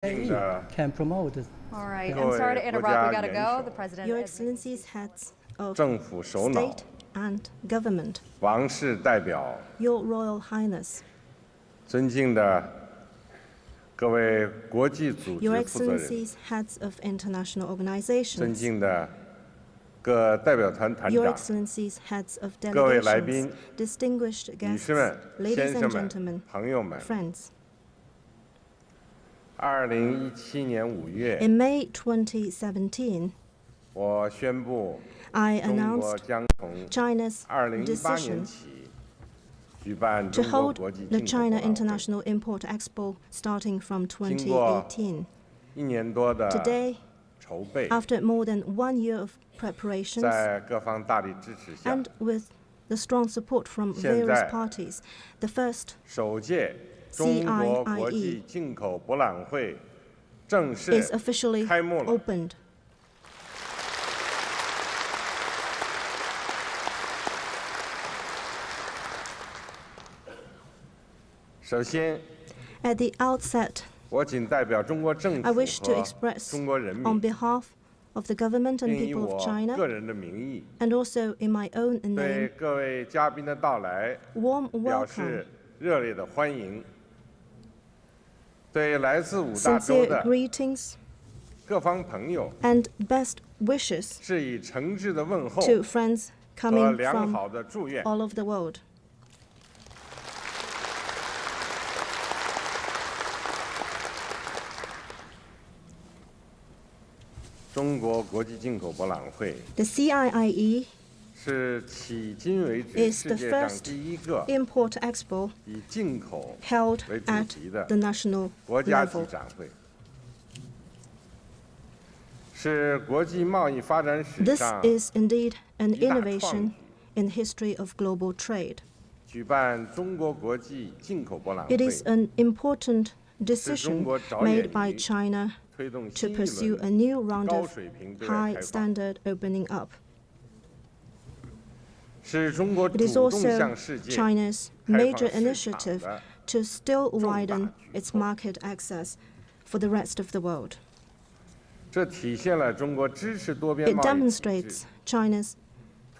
can promote. All right, I'm sorry to interrupt. We got to go. The president. Your Excellencies, heads of state and government, 王室代表 Your Royal Highness, 尊敬的各位国际组 Your 织负责人 Excellencies, heads of international 尊 organizations, 敬的各代表团团 Your 长 Excellencies, heads of 各位来宾 delegations, distinguished 女 guests, 士们 ladies 先 and 生们 gentlemen, 朋友们 friends. 2017年5月 In May 2017, 我宣布 I 中国 announced 将从 China's 2018年 decision 起举办 to 中国 hold 国际 the 进口 China 博览会 International Import Expo starting from 经过 2018. 1年多的 Today, 筹备 after more than 1 year of preparations 在各方大力支持下 and with the strong support from 现 various 在 parties, the first 首届中国国际进口博览会正式 is officially 开幕了 opened. 首先 At the outset, 我仅代表中国政 I 府 wish to 和 express 中国人 on 民 behalf of the government and 并以 people 我 of 个 China, 人的名义 and also in my own 对 name, 各位嘉宾的到来 warm 表 welcome, 示热烈的欢迎。对来自五大洲 sincere 的 greetings, 各方朋友 and best wishes 致以诚挚的问候 to friends 和 coming 良 from 好的祝愿。 all over the world. 中国国际进口博览会 The CIIE 是迄今为止 is 世 the 界上 first 第一个 import expo 以进口 held 为主 at 题的 the national 国家级 level. 展会，是国际贸易发展史 This 上 is indeed an 一大创 innovation 举。 in the history of global trade. 举办中国国际进口博览 It 会， is an important decision 中国着眼 made by 于 China 推动 to 新一 pursue a 轮 new round 高 of 水平对外 high 开放， standard opening up. 是中国 It is 主动 also 向世界 China's 开放 major 市场 initiative 的 to still 重大 widen 举 its 措。 market access for the rest of the world. 这体现了中国支持多边 It 贸易体 demonstrates 制， China's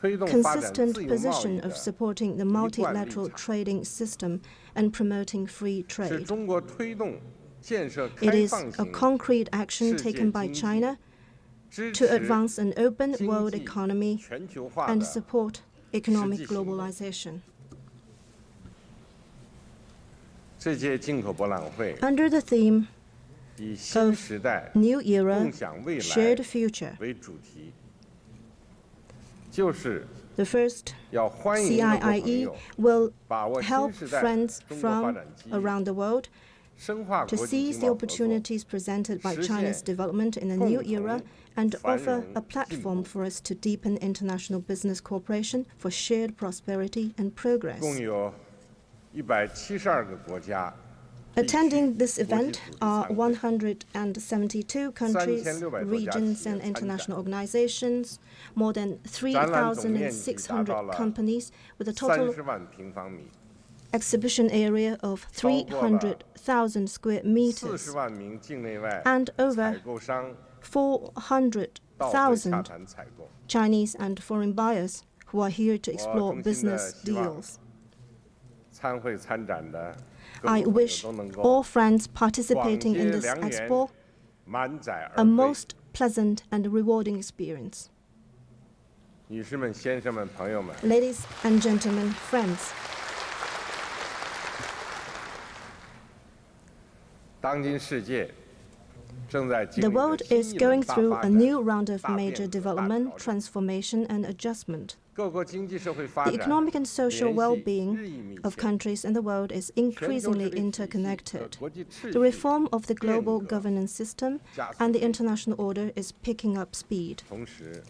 推动发展 consistent 自由贸易 position 的 of supporting the 一贯立 multilateral 场， trading system and promoting free 是 trade. 中国推动建设 It 开 is 放 a 型 concrete action 世界 taken by 经济 China 支 to 持 advance an open 经 world 济 economy 全球化 and 的 support economic 实际行动。 globalization. 这届进口博览会 Under the theme 以新时代 New Era, 共享未来 Shared Future, 为主题，就是 the first 要欢迎各国朋 CIIE 友 will 把握 help 新时代 friends 中国发 from 展机遇， around the world 深化 to 国际 seize 经 the 贸合作， opportunities presented by 实 China's 现 development in the new 共同 era and 繁 offer 荣 a 进 platform 步。 for us to deepen international business cooperation for shared prosperity and 共 progress. 有172个国家 Attending this 地区 event 国际 are 参会 172 countries, 3600多家 regions, 企业 and 参展。 international organizations, more than 展览总面积达到 3,600 了 companies, with a total 30万平方米， exhibition area of 300,000 square meters 40万名境内外 and 采 over 购商到会洽 400,000 谈采购。 Chinese and foreign buyers who are here to explore 衷心地 business 希望 deals. 参会参展的各 I 国朋友 wish 都能 all 够 friends 广 participating 结 in this 良缘 expo 满载 a 而归。 most pleasant and rewarding experience. 女士们、先生们、朋友们， Ladies and gentlemen, friends, 当今世界正在经 the 历着 world 新 is 一轮 going 大 through 发 a 展 new round of 大变 major 革、大 development, 调整。 transformation, and adjustment. 各国经济社会发 The 展 economic and social 联系 well-being 日益密 of 切。 countries in the world is 全球治 increasingly 理体系和 interconnected. 国际秩 The 序 reform of the global 变革 governance system 加速 and the 进行。 international order is picking up speed. 同时，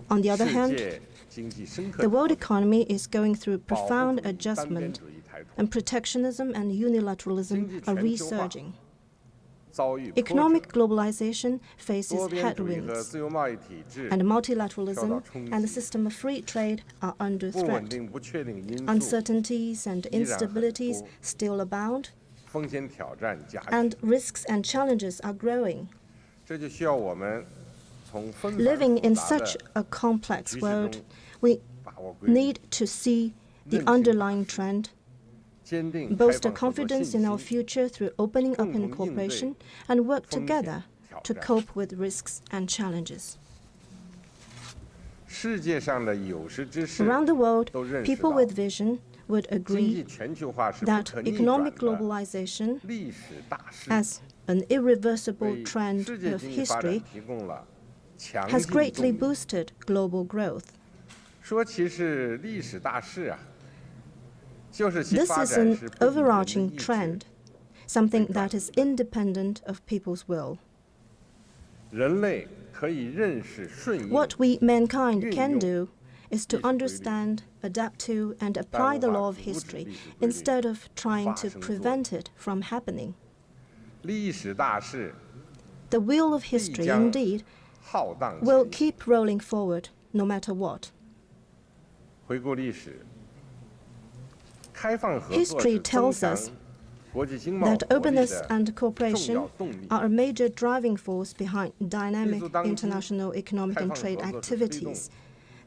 On the other 世 hand, 界经济深刻 the world 调整 economy is going through 保护 profound 主义、单边 adjustment, 主义抬头， and protectionism and unilateralism 经济 are 全球化 resurging. 遭遇波 Economic 折， globalization faces 多边主义和 headwinds, 自由贸易体制 and multilateralism 受到冲击。 and the system of free trade are under 不稳 threat. 定、不确定因素 Uncertainties and 依然很 instabilities 多。 still abound, 风 and risks and challenges are growing. 这就需要我们从纷繁 Living 复 in 杂的 such a complex 局势 world, 中 we 把握规律， need to see the 韧性 underlying trend, 坚定开 boast a 放合作 confidence 信 in our 心， future through opening up in 共同应对 cooperation, and work 风险 together 挑 to 战。 cope with risks and challenges. 世界上的有识之士 Around the world, 都认识 people 到 with vision would 经济 agree 全球化是不 that 可逆转 economic 的 globalization 历史大势， as an irreversible 为 trend 世界 of 经济发展 history 提供了强 has 劲 greatly 动力。 boosted global growth. 说其是历史大势啊，就是其 This 发 is 展 an 是不以人的 overarching 意志 trend, something that is independent of people's will. 人类可以认识顺应 What we mankind 运 can 用 do is to 历史规律， understand, adapt to, and apply the 但无法 law of 阻止 history 历史规律 instead of trying to 发生作用。 prevent it from happening. 历史大势 The wheel of 必 history, 将 indeed, 浩荡 will 前行。 keep rolling forward no matter what. 回顾历史，开放合作 History 是增 tells 强 us 国际经贸 that 活力 openness 的 and 重 cooperation 要动力。 are a major driving force behind dynamic 立足当今， international economic 开 and 放 trade 合作是推动 activities.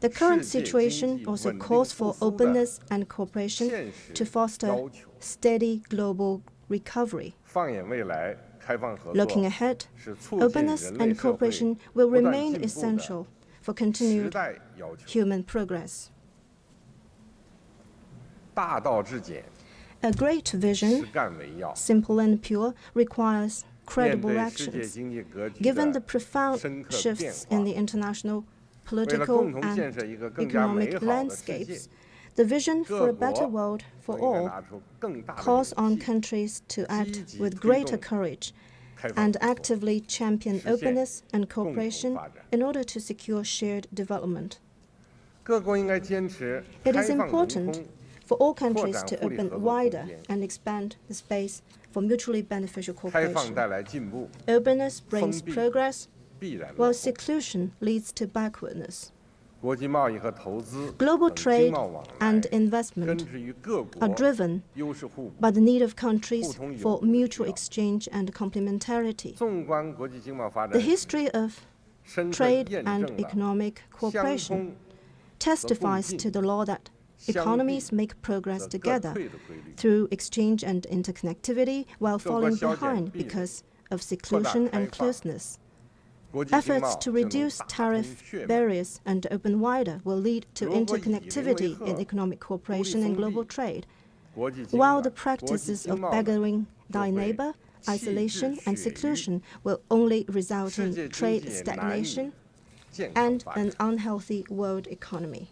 The current 世界经济 situation also 稳定 calls for 复苏的 openness and cooperation 现 to 实 foster 要求。 steady global recovery. 放眼未来，开放合 Looking 作 ahead, 是促进 openness 人类 and 社会 cooperation will 不断 remain 进步的 essential for 时 continued 代要求。 human progress. 大道至简， A great 实 vision, 干为要。 simple and pure, requires 面 credible 对世界 actions. 经济格局 Given the 的 profound 深刻 shifts 变 in 化 the，international 为了 political 共同建 and 设一个更加美 economic 好的世界， landscapes, the vision for 各 a better 国 world 都 for 应该 all 拿出更大的 calls 勇 on 气， countries to act 积极 with 推 greater 动 courage 开放 and 合作， actively champion 实现 openness and 共同 cooperation 发展。 in order to secure shared development. 各国应该坚持 It 开 is 放融 important 通， for all countries 拓展 to 互利合 open 作空 wider 间。 and expand the space for mutually beneficial 开放 cooperation. 带来进步， Openness brings 封闭 progress, 必然落 while 后。 seclusion leads to backwardness. 国际贸易和投资 Global 等经 trade 贸往 and 来，根 investment 植于各 are 国 driven 优势互补。 by the need of countries 互通有 for 无的需 mutual 要。 exchange and complementarity. 纵观国际经贸发 The 展， history of 深刻 trade 验 and 证了 economic 相 cooperation 通 testifies to the law that 相 economies 避 make progress 则各 together 退的规律。 through exchange and interconnectivity while 各国 falling 削减 behind 壁垒， because of 扩大 seclusion 开 and 放， closeness. 国际经 Efforts 贸 to 就能 reduce 打通 tariff 血脉。 barriers and open wider will lead to 如果以邻为 interconnectivity 壑， in economic cooperation 孤立 and 封闭， global trade, 国际经 while 贸 the 国际 practices 经 of 贸呢 beggaring 就 thy 会 neighbor, 弃之 isolation, and 血 seclusion will only result 世 in 界经 trade 济难以 stagnation 健康 and 发 an 展。 unhealthy world economy.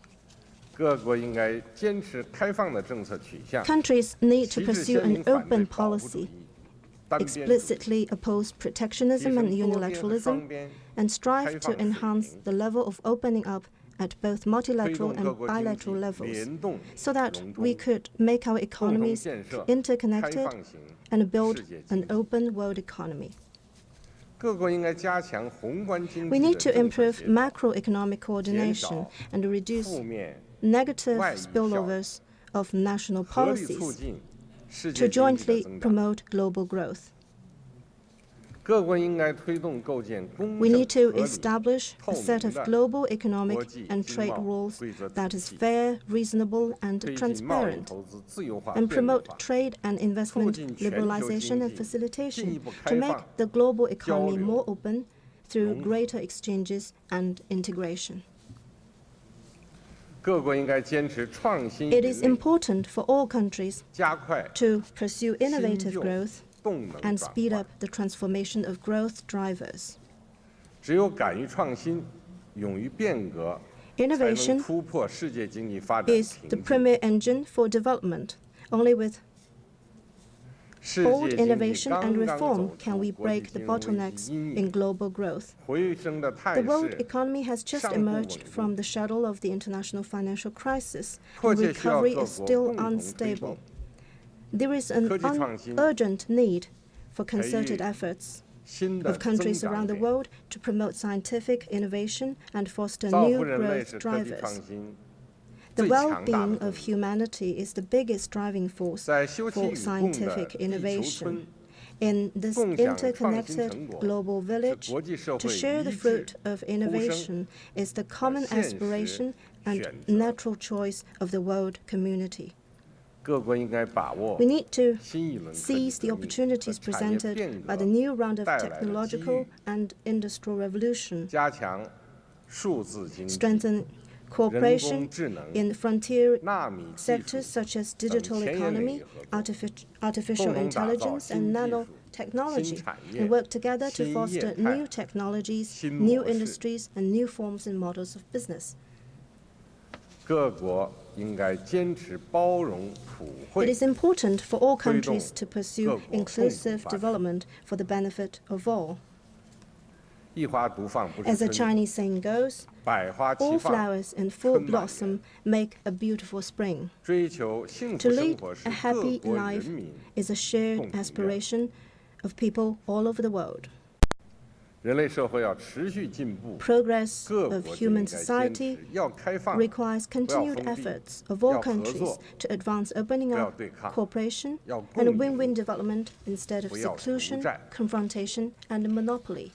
各国应该坚持开放的政策取向， Countries need to 旗帜 pursue 鲜 an 明反对 open 保护主 policy, 义、单边主义， explicitly oppose 提 protectionism 升 and 多边和 unilateralism, 双边， and strive 开 to 放水 enhance 平， the level of opening up at both 推 multilateral 动各 and 国经 bilateral 济 levels, 联动 so that 融 we 通， could make our 共同 economies 建设 interconnected 开放型 and build 世界经 an 济。 open world economy. 各国应该加强宏观经 We 济 need 的 to 政策 improve 协调， macroeconomic coordination 少 and reduce 负面 negative 外溢效应， spillovers of national 合力促 policies 进世 to 界经济的 jointly 增长。 promote global growth. 各国应该推动构建公 We 正、 need to 合理、 establish 透 a 明 set of 的 global 国 economic 际 and 经 trade 贸 rules 规则 that 体 is 系， fair, reasonable, and 推进贸易 transparent, 投资自由化、 and 便利 promote 化， trade and investment 促进全球 liberalization and 经济进 facilitation 一步 to 开 make 放、 the global 交 economy 流、 more open through 融合。 greater exchanges and integration. 各国应该坚持创新 It 引 is 领， important for all countries 加快 to pursue innovative 旧 growth 动能 and 转 speed 换 up。the transformation of growth drivers. 只有敢于创新、勇于变革，才能 Innovation 突破世界经济发展 is the 瓶颈。 premier engine for development. Only with 世 bold 界经济 innovation 刚 and 刚 reform 走 can 出 we 国际 break the 金融危机 bottlenecks 阴 in 影， global growth. 回升的态 The world 势 economy has just 上不 emerged 稳定 from the shadow of the international financial crisis, 迫 and 切需要 recovery 各 is 国 still 共同推 unstable. 动 There is an 科技创新， urgent need for 培育 concerted efforts 新的 of 增 countries 长 around the 点， world to promote scientific innovation and foster 造 new 福人类 growth 是科技创 drivers. 新， The 最强大的 well-being 动 of 力。 humanity is the biggest driving force 在休戚 for 与共的 scientific 地球 innovation. 村， In this 共享创新 interconnected 成果 global 是 village, 国际社 to 会 share 一 the 致 fruit of 呼声 innovation is the common 现实 aspiration and 选择。 natural choice of the world community. 各国应该把握 We need to 新一轮科技 seize the 革命和 opportunities 产业 presented 变 by 革 the new round of 带来的机 technological 遇， and industrial revolution, 加强数字经济、 strengthen cooperation 智能、 in frontier 纳米技 sectors 术 such as digital 等前沿领 economy, 域合作， artificial 共同打造 intelligence, 新 and 技术、 nanotechnology, 新产业、 and work together to 新 foster 业态、 new technologies, 新 new 模式。 industries, and new forms and models of business. 各国应该坚持包容普 It 惠， is important for all 推动 countries to 各 pursue 国共同 inclusive 发展。 development for the benefit of all. 一花独放不 As 是 the 春， Chinese saying goes, 百花齐 all 放。 flowers in full 春满园。 blossom make a beautiful spring. 追求幸 To 福生 lead 活是 a 各 happy 国人 life 民 is a shared 共同愿。 aspiration of people all over the world. 人类社会要持续进步， Progress 各 of 国就应 human 该坚 society 持要开放， requires 不要 continued 封闭， efforts of all 要合 countries 作， to advance opening 不要 up, 对抗， cooperation, 要 and a 共赢， win-win development instead of 不要独 seclusion, 占。 confrontation, and monopoly.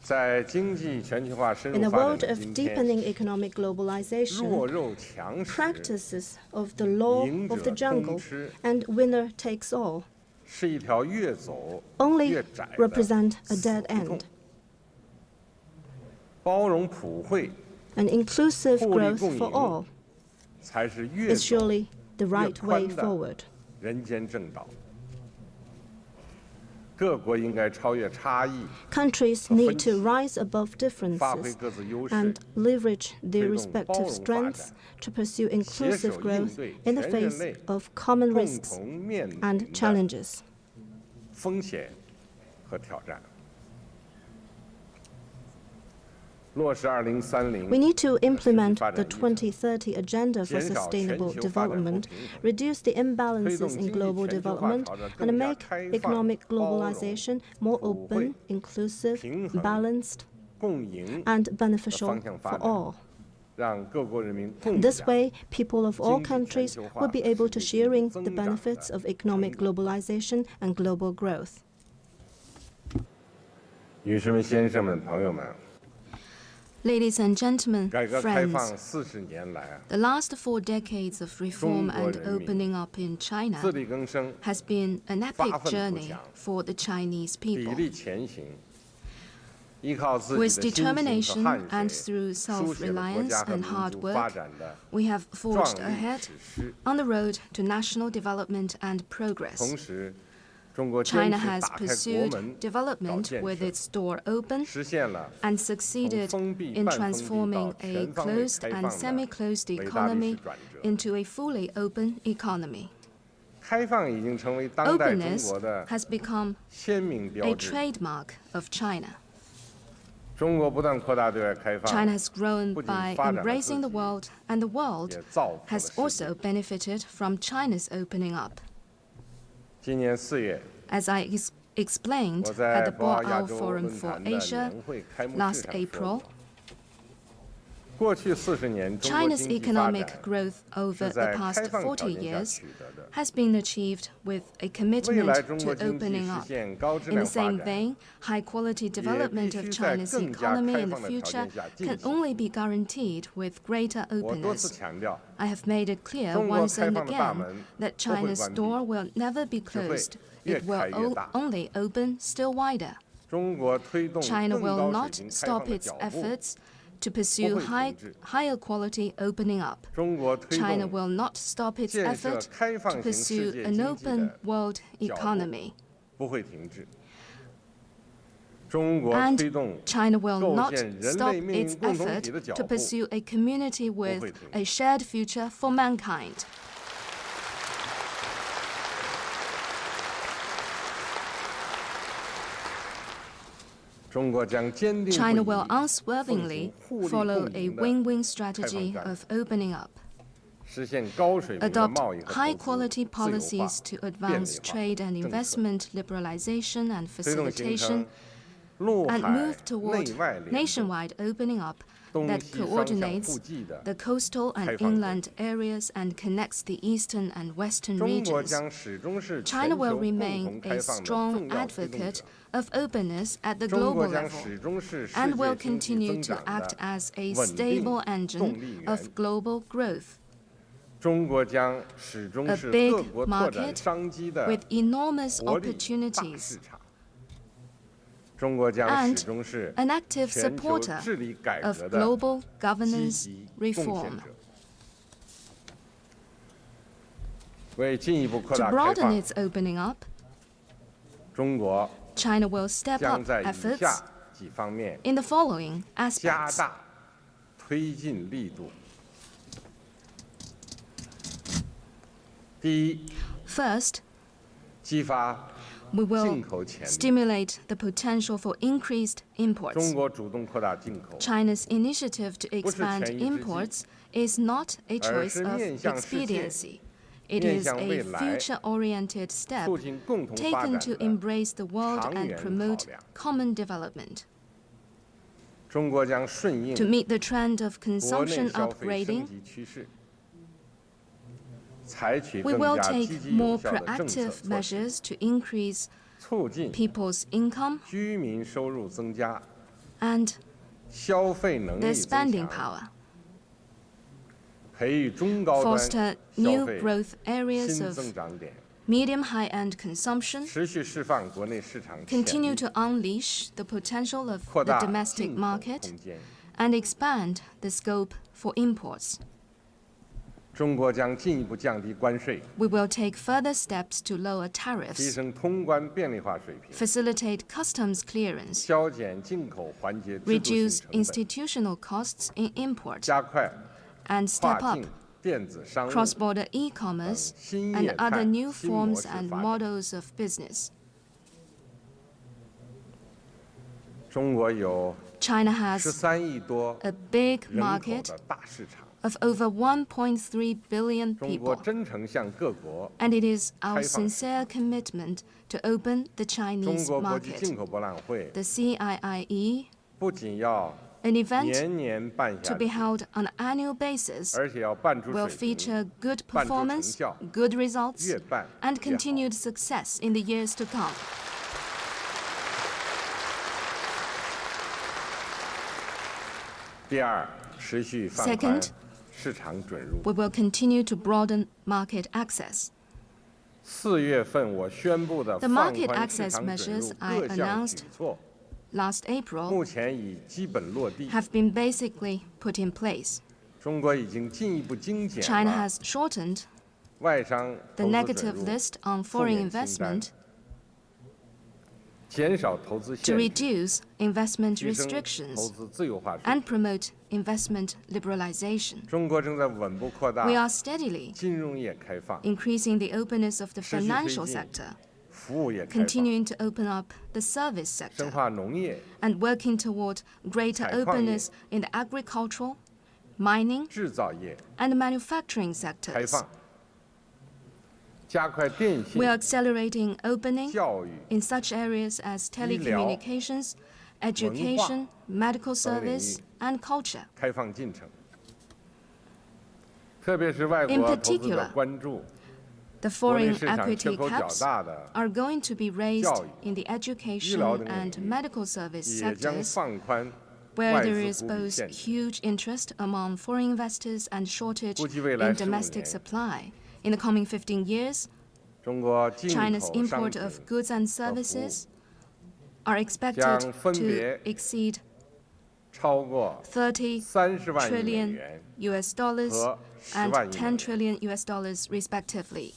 在经济全球化深 In 入 a 发展 world 的 of 今天， deepening economic globalization, 弱肉强食 practices of the law 赢 of the 者通 jungle 吃 and winner takes all 是一条越走 only 越窄的 represent a 死 dead 胡同 end. 包容普惠 An inclusive 互利 growth 共 for 赢 all 才是越 is 走 surely the 越 right way 宽的 forward. 人间正道。各国应该超越差异， Countries need to rise above 发挥 differences 各自优势， and leverage their 推动 respective 包容发 strengths 展， to pursue inclusive 携手应 growth 对 in the 全人 face 类 of common 共 risks 同面临 and 的 challenges. 风险和挑战。落实2030 We need to implement 发 the 展议程， 2030 Agenda for 减少 Sustainable 全球发展不 Development, 平衡， reduce the 推 imbalances 动 in 经济 global 全球化 development, 朝着 and 更加 make 开放、 economic 包容、 globalization more 普 open, 惠、 inclusive, 平衡、 balanced, 共赢 and 的 beneficial 方向 for 发展， all. 让各国人民共 This 享 way, people of all 经济全 countries 球化 will be 和 able 世 to 界经济 sharing 增 the 长的 benefits of 成 economic 果。 globalization and global growth. 女士们、先生们、朋友们， Ladies and gentlemen, 改革开放 friends, 40年来， the last 4 decades of reform and 中国人民 opening up in China 自力更生， has been an 发 epic 奋图 journey 强， for the Chinese 砥 people. 砺前行，依靠自己 With 的辛勤和 determination 汗 and 水， through 书写了国 self-reliance 家和 and 民 hard 族发 work, 展的 we have 壮 forged 丽 ahead 史诗。 on the road to national development and progress. 同时，中国坚 China 持 has 打开国 pursued 门，搞 development 建 with 设， its door open 实现了 and 从 succeeded 封闭、 in 半封闭 transforming 到 a 全方位 closed 开 and 放的 semi-closed 伟大历 economy 史转折。 into a fully open economy. 开放已经成为当代中 Openness 国的 has become 鲜明 a 标志。 trademark of China. 中国不断扩大对外开放， China has grown 不仅 by 发展了自 embracing the 己， world, and the world 也造福了 has 世界。 also benefited from China's opening up. 今年4月， As I explained 我 at 在 the 博鳌亚 Boao 洲 Forum 论 for 坛的 Asia 年会开幕式 last 上说 April, 过，过去40年，中国 China's 经济发 economic 展 growth over 是 the 在 past 开放条 40件下 years 取得的。 has been achieved with a 未 commitment 来中 to 国经济 opening 实 up. 现高质 In the 量发 same 展， vein, high-quality development 必 of 须在 China's 更加 economy 开 in the 放的条 future 件下进 can 行。 only be guaranteed with greater 我多次 openness. 强调， I have made it clear 中国 once 开 and 放的大 again 门 that 不会 China's 关闭， door will never be 只会 closed. 越 It will 开越大。 only open still wider. 中国推动 China 更 will 高水 not 平开 stop 放的 its 脚步， efforts to pursue 不会停止。 higher quality opening up. 中国推 China 动 will not stop its 建设 effort 开 to 放型世 pursue 界 an 经济 open 的 world 脚步 economy. 不会停止。中国 And 推动 China will 构 not 建人 stop 类命 its 运共同 effort 体的脚 to 步 pursue a community 不会 with 停 a 止。 shared future for mankind. China will unswervingly follow a win-win strategy of opening up, 实现高水平的 adopt 贸易和投资 high-quality 自由化 policies to 便利 advance 化 trade and 政策， investment liberalization and 推动形成 facilitation, and move toward nationwide opening up that coordinates the coastal and inland areas and connects the eastern and western regions. China will remain a strong advocate of openness at the global level and will continue to act as a stable engine of global growth. A big market with enormous opportunities and an active supporter of global governance reform. To broaden its opening up, China will step up efforts in the following aspects. First, we will stimulate the potential for increased imports. China's initiative to expand imports is not a choice of expediency. It is a future-oriented step taken to embrace the world and promote common development. To meet the trend of consumption upgrading, we will take more proactive measures to increase people's income and their spending power, foster new growth areas of medium high-end consumption, continue to unleash the potential of the domestic market, and expand the scope for imports. We will take further steps to lower tariffs, facilitate customs clearance, reduce institutional costs in import, and step up cross-border e-commerce and other new forms and models of business. China has a big market of over 1.3 billion people, and it is our sincere commitment to open the Chinese market. The CIIE, an event to be held on an annual basis, will feature good performance, good results, and continued success in the years to come. Second, we will continue to broaden market access. The market access measures I announced last April have been basically put in place. China has shortened the negative list on foreign investment to reduce investment restrictions and promote investment liberalization. We are steadily increasing the openness of the financial sector, continuing to open up the service sector, and working toward greater openness in the agricultural, mining, and manufacturing sectors. We are accelerating opening in such areas as telecommunications, education, medical service, and culture. In particular, the foreign equity caps are going to be raised in the education and medical service sectors, where there is both huge interest among foreign investors and shortage in domestic supply. In the coming 15 years, China's import of goods and services are expected to exceed $30 trillion and $10 trillion respectively.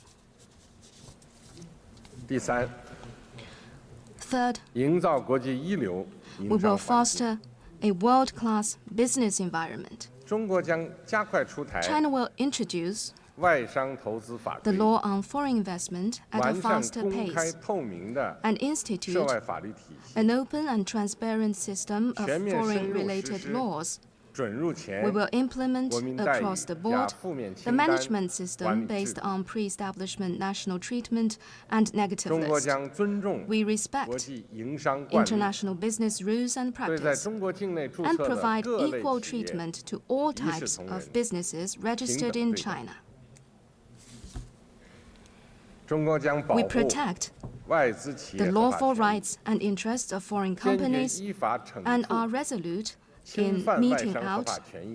Third, we will foster a world-class business environment. China will introduce the law on foreign investment at a faster pace and institute an open and transparent system of foreign-related laws We will implement across the board the management system based on pre-establishment national treatment and negative list. We respect international business rules and practice and provide equal treatment to all types of businesses registered in China. We protect the lawful rights and interests of foreign companies and are resolute in meting out,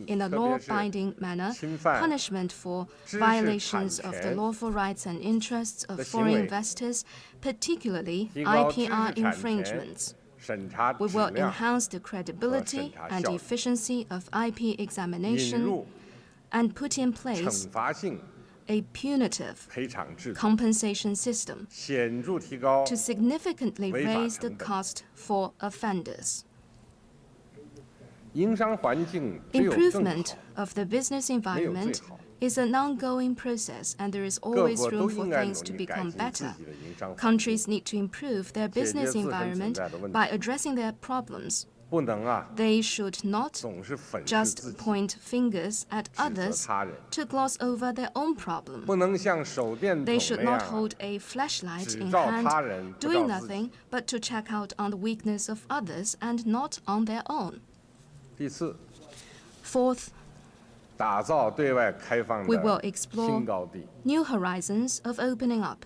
in a law-binding manner, punishment for violations of the lawful rights and interests of foreign investors, particularly IPR infringements. We will enhance the credibility and efficiency of IP examination and put in place a punitive compensation system to significantly raise the cost for offenders. Improvement of the business environment is an ongoing process, and there is always room for things to become better. Countries need to improve their business environment by addressing their problems. They should not just point fingers at others to gloss over their own problem. They should not hold a flashlight in hand, doing nothing but to check out on the weakness of others and not on their own. Fourth, we will explore new horizons of opening up.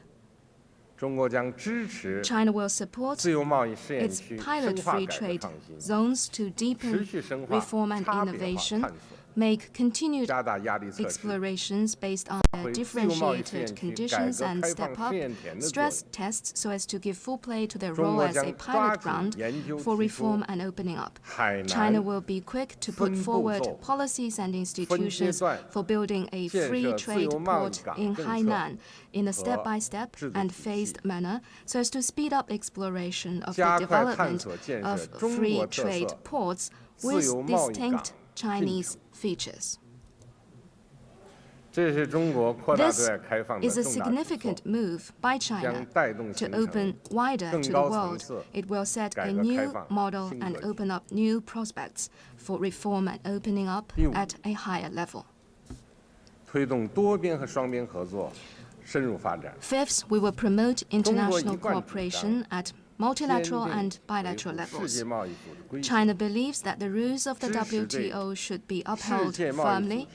China will support its pilot free trade zones to deepen reform and innovation, make continued explorations based on their differentiated conditions and step up stress tests so as to give full play to their role as a pilot ground for reform and opening up. China will be quick to put forward policies and institutions for building a free trade port in Hainan in a step-by-step and phased manner so as to speed up exploration of the development of free trade ports with distinct Chinese features. This is a significant move by China to open wider to the world. It will set a new model and open up new prospects for reform and opening up at a higher level. Fifth, we will promote international cooperation at multilateral and bilateral levels. China believes that the rules of the WTO should be upheld firmly,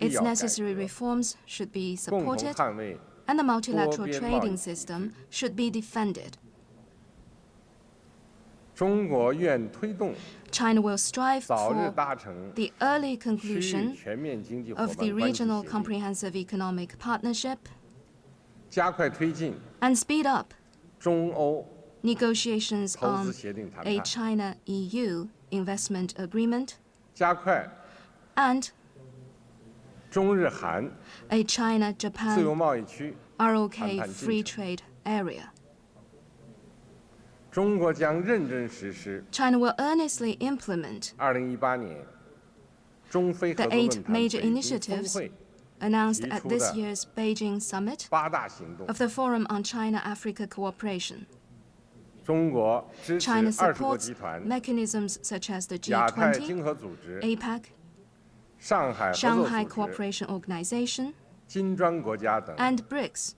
its necessary reforms should be supported, and the multilateral trading system should be defended. China will strive for the early conclusion of the Regional Comprehensive Economic Partnership and speed up negotiations on a China-EU investment agreement and a China-Japan ROK free trade area. China will earnestly implement the 8 major initiatives announced at this year's Beijing summit of the Forum on China-Africa Cooperation. China supports mechanisms such as the G20, APEC, Shanghai Cooperation Organization, and BRICS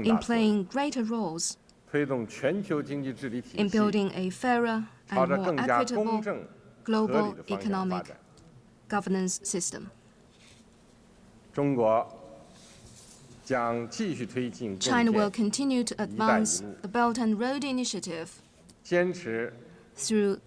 in playing greater roles in building a fairer and more equitable global economic governance system. China will continue to advance the Belt and Road Initiative through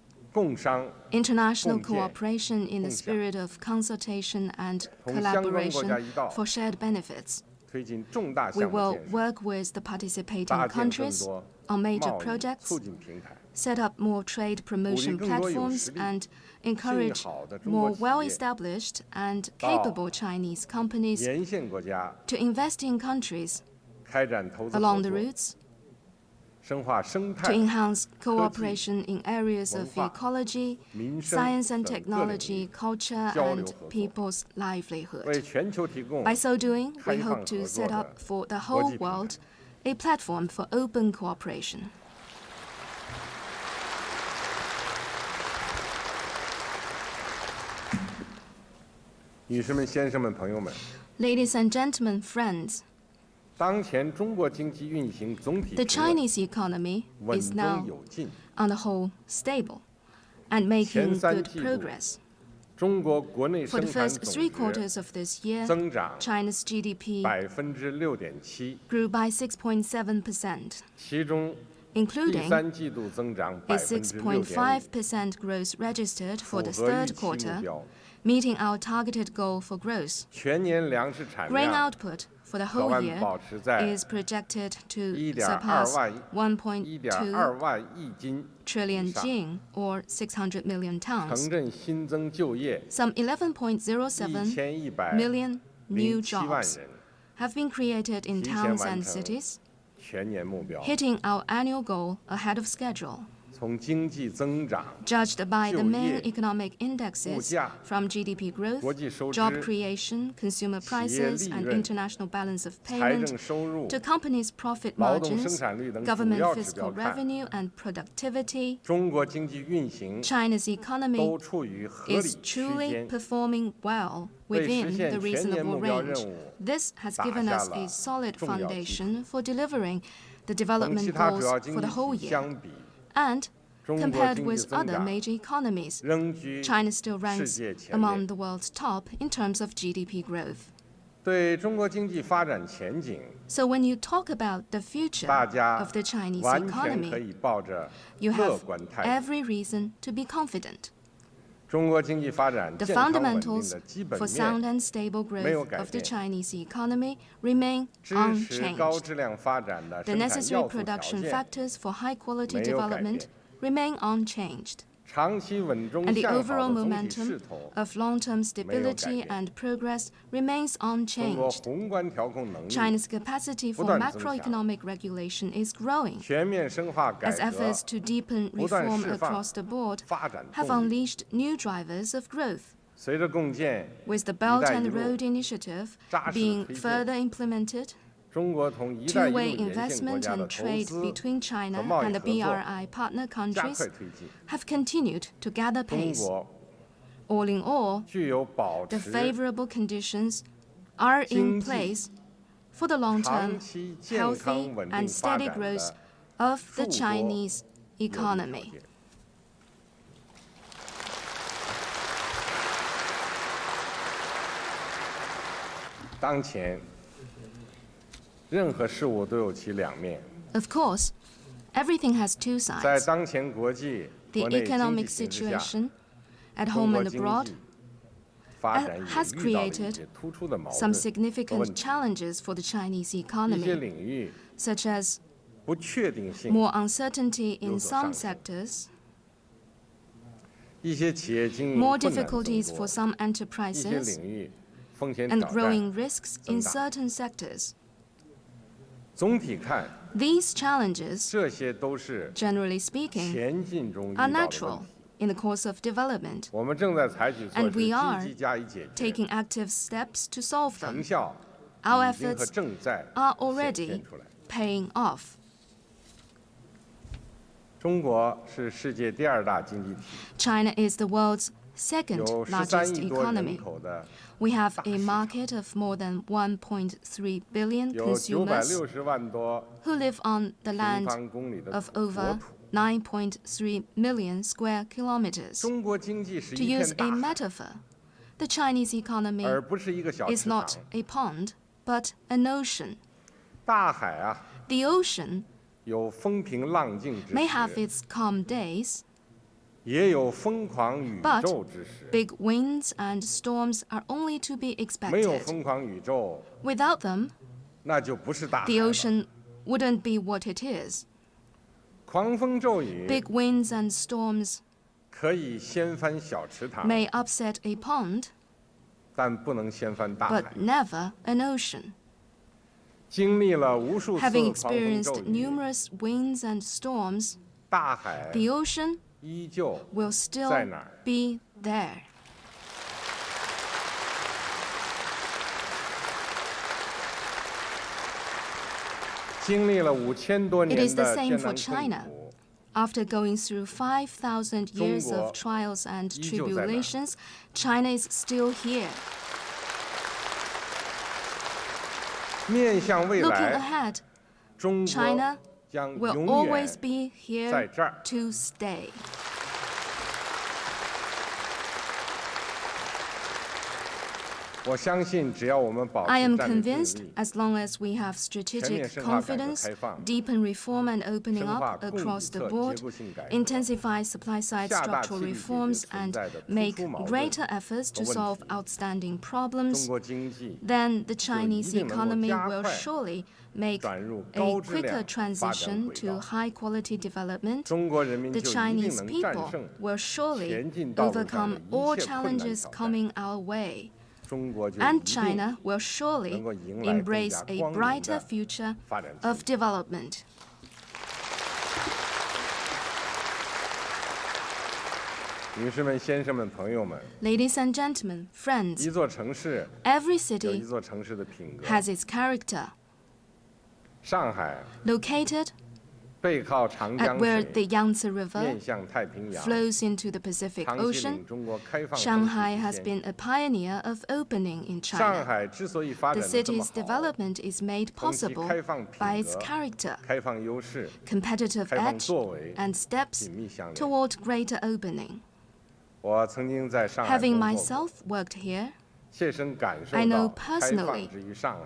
international cooperation in the spirit of consultation and collaboration for shared benefits. We will work with the participating countries on major projects, set up more trade promotion platforms, and encourage more well-established and capable Chinese companies to invest in countries along the routes, to enhance cooperation in areas of ecology, science and technology, culture, and people's livelihood. By so doing, we hope to set up for the whole world a platform for open cooperation. 女士们、先生们、朋友们， Ladies and gentlemen, friends, 当前中国经济运行总体 the 平稳， Chinese economy 稳 is 中 now, 有进。 on the whole, stable and making 前三 good 季度 progress. 中国国内 For 生 the 产 first 总 three 值 quarters of this year, 增长 China's GDP 6.7%， grew by 6.7%, 其中第 including 三季度增长 a 6.5%， 6.5% growth registered 符 for the 合预 third 期目 quarter, 标。 meeting our targeted goal for growth. 全年粮食产 Grain 量 output for the 可 whole 望 year 保持在 is projected to 1.2 surpass 万 1.2 1.2万亿斤 trillion 以上。 jing, or 600 million 城 tons. 镇新增就业 Some 11.07 million new 1107万 jobs 人， have been created in 提前 towns 完 and 成 cities, 全年目标。 hitting our annual goal ahead of schedule. 从经济增长、 Judged by the 就 main 业、 economic 物 indexes 价、 from GDP growth, 国际收支、 job creation, consumer 企业 prices, 利 and 润、 international balance of 财 payment, 政收入、 to companies' profit 劳动生 margins, 产率等主 government 要指 fiscal 标看， revenue, and productivity, 中国经济运行 China's economy 都处于合理 is 区 truly 间， performing well 为实 within 现 the 全年 reasonable 目标 range. 任务 This has 打 given 下 us 了 a solid 重要基础。 foundation for delivering the 同 development 其他主 goals 要经 for the 济 whole 体 year. 相比， And 中国 compared 经济 with 增 other 长 major economies, 仍居 China still 世 ranks 界前列 among。the world's top in terms of GDP growth. 对中国经济发展前景， So when you talk about the future 大家 of the Chinese 完全可 economy, 以抱着 you 乐 have 观态度。 every reason to be confident. 中国经济发展 The 健康稳定 fundamentals 的基本 for sound 面， and stable 没有 growth 改 of the 变。 Chinese economy remain 支持高 unchanged. 质量发展的 The 生产 necessary 要素条 production 件， factors for high quality 没有改 development 变。 remain unchanged. 长期稳中 And the 向好 overall 的总体势 momentum 头， of long-term stability 改变。 and progress remains 中国 unchanged. 宏观调控能力 China's capacity for 不断增强。 macroeconomic regulation is growing 全面深化改 as 革 efforts to deepen 不断 reform 释放 across the board 发展 have 动力。 unleashed new drivers of growth. 随着共建 With the Belt 一带 and 一路 Road Initiative 扎实 being 推进 further implemented, 中国同“一带一路” two-way 沿线国 investment 家的 and 投 trade 资 between China 和贸易 and the 合作 BRI partner 加 countries 快推进。 have continued to gather 中 pace. 国 All in all, 具有保 the 持 favorable conditions are in 经济 place for the long-term, 长期健 healthy 康稳定 and 发 steady 展 growth 的 of the 富国 Chinese 有利条 economy. 件。当前，任何事物都有其两面。 Of course, everything has two 在 sides. 当前国际 The 国内经济 economic 形势下， situation at 中 home 国 and 经 abroad 济发展也 has 遇到了一 created 些突出的矛 some 盾和 significant 问题。 challenges for the Chinese 一些 economy, 领域 such as 不确定性， more uncertainty in 有所上 some 升 sectors, 一些企业经营 more 困难增 difficulties 多 for some 一些 enterprises, 领域风险 and 挑 growing 战。 risks in 增大。 certain sectors. 总体看， These challenges, 这些都是 generally speaking, 前进中遇 are 到的问 natural 题。 in the course of development, 我们正在采取措 and 施， we are 积极加以解决， taking active steps to solve 成 them. 效 Our 已经和 efforts 正在 are 显 already 现出来。 paying off. 中国是世界第二大经济体， China is the world's second 有13 largest 亿多人 economy. 口的， We have a market of more than 1.3 billion 有 consumers 960万多 who live on the 平 land 方公里的 of 国 over 土。 9.3 million square kilometers. 中国经济是 To 一片 use a 大海， metaphor, the Chinese economy 而不是一个小 is 池 not 塘。 a pond, but an ocean. 大海啊， The ocean 有风平浪静之 may have 时， its calm days, 也有疯狂宇 but 宙之时。 big winds and storms are only to be 没有 expected. 疯狂宇宙， Without them, 那就不是大海 the 了。 ocean wouldn't be what it is. 狂风骤雨 Big winds and storms 可以掀翻小池塘， may upset a pond, 但不能掀翻大 but 海。 never an ocean. 经历了无数次 Having 狂风骤 experienced 雨， numerous winds and storms, 大海 the ocean 依旧 will still 在哪儿？ be there. 经历了5000多 It 年 is the 的 same 艰 for 难 China. 困苦， After going through 5,000 years 中国 of trials and 依旧在那儿。 tribulations, China is still here. Looking ahead, China will always be here to stay. I am convinced as long as we have strategic confidence, deepen reform and opening up across the board, intensify supply-side structural reforms, and make greater efforts to solve outstanding problems, then the Chinese economy will surely make a quicker transition to high-quality development. The Chinese people will surely overcome all challenges coming our way. And China will surely embrace a brighter future of development. Ladies and gentlemen, friends, every city has its character. Located at where the Yangtze River flows into the Pacific Ocean, Shanghai has been a pioneer of opening in China. The city's development is made possible by its character, competitive edge, and steps toward greater opening. Having myself worked here, I know personally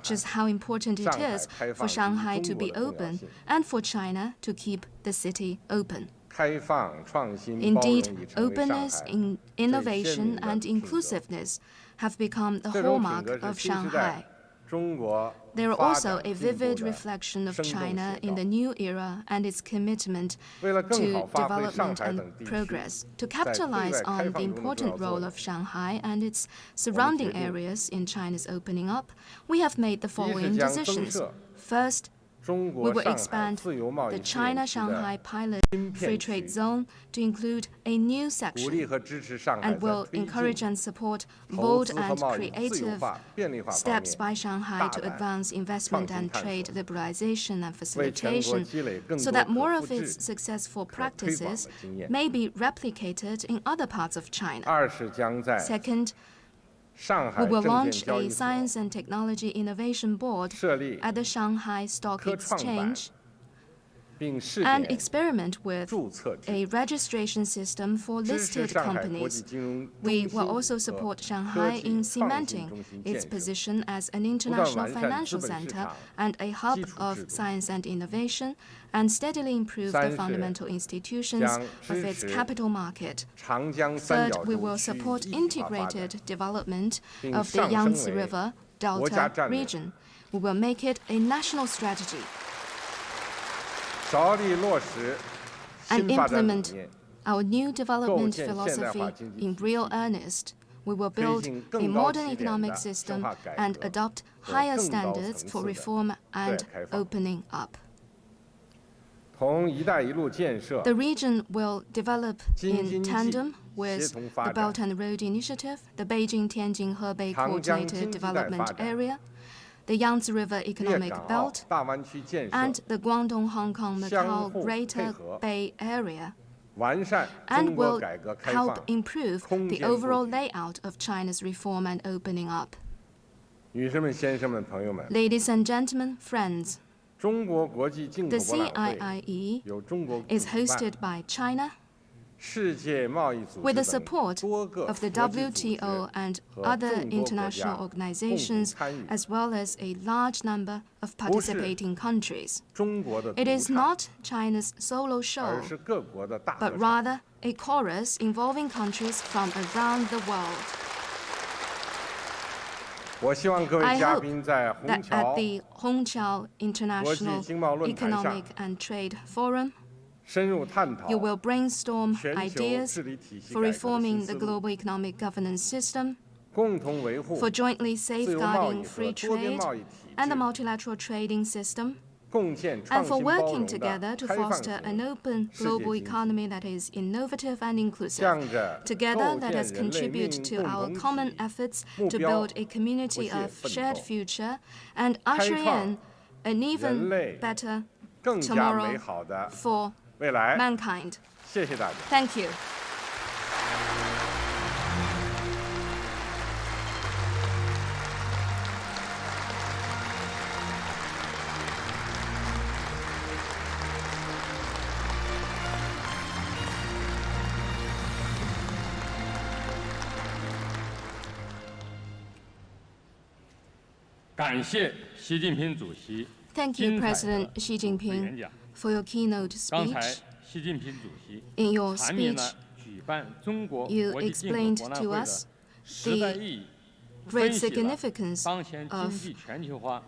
just how important it is for Shanghai to be open and for China to keep the city open. Indeed, openness, innovation, and inclusiveness have become the hallmark of Shanghai. They are also a vivid reflection of China in the new era and its commitment to development and progress. To capitalize on the important role of Shanghai and its surrounding areas in China's opening up, we have made the following decisions. First, we will expand the China-Shanghai pilot free trade zone to include a new section and will encourage and support bold and creative steps by Shanghai to advance investment and trade liberalization and facilitation so that more of its successful practices may be replicated in other parts of China. Second, we will launch a Science and Technology Innovation Board at the Shanghai Stock Exchange and experiment with a registration system for listed companies. We will also support Shanghai in cementing its position as an international financial center and a hub of science and innovation, and steadily improve the fundamental institutions of its capital market. Third, we will support integrated development of the Yangtze River Delta region. We will make it a national strategy and implement our new development philosophy in real earnest. We will build a modern economic system and adopt higher standards for reform and opening up. The region will develop in tandem with the Belt and Road Initiative, the Beijing-Tianjin-Hebei Coordinated Development Area, the Yangtze River Economic Belt, and the Guangdong-Hong Kong-Macau Greater Bay Area, and will help improve the overall layout of China's reform and opening up. Ladies and gentlemen, friends, the CIIE is hosted by China with the support of the WTO and other international organizations, as well as a large number of participating countries. It is not China's solo show, but rather a chorus involving countries from around the world. I hope that at the Hongqiao International Economic and Trade Forum, you will brainstorm ideas for reforming the global economic governance system, for jointly safeguarding free trade and the multilateral trading system, and for working together to foster an open global economy that is innovative and inclusive. Together, let us contribute to our common efforts to build a community of shared future and usher in an even better tomorrow for mankind. Thank you. Thank you, President Xi Jinping, for your keynote speech. In your speech, you explained to us the great significance of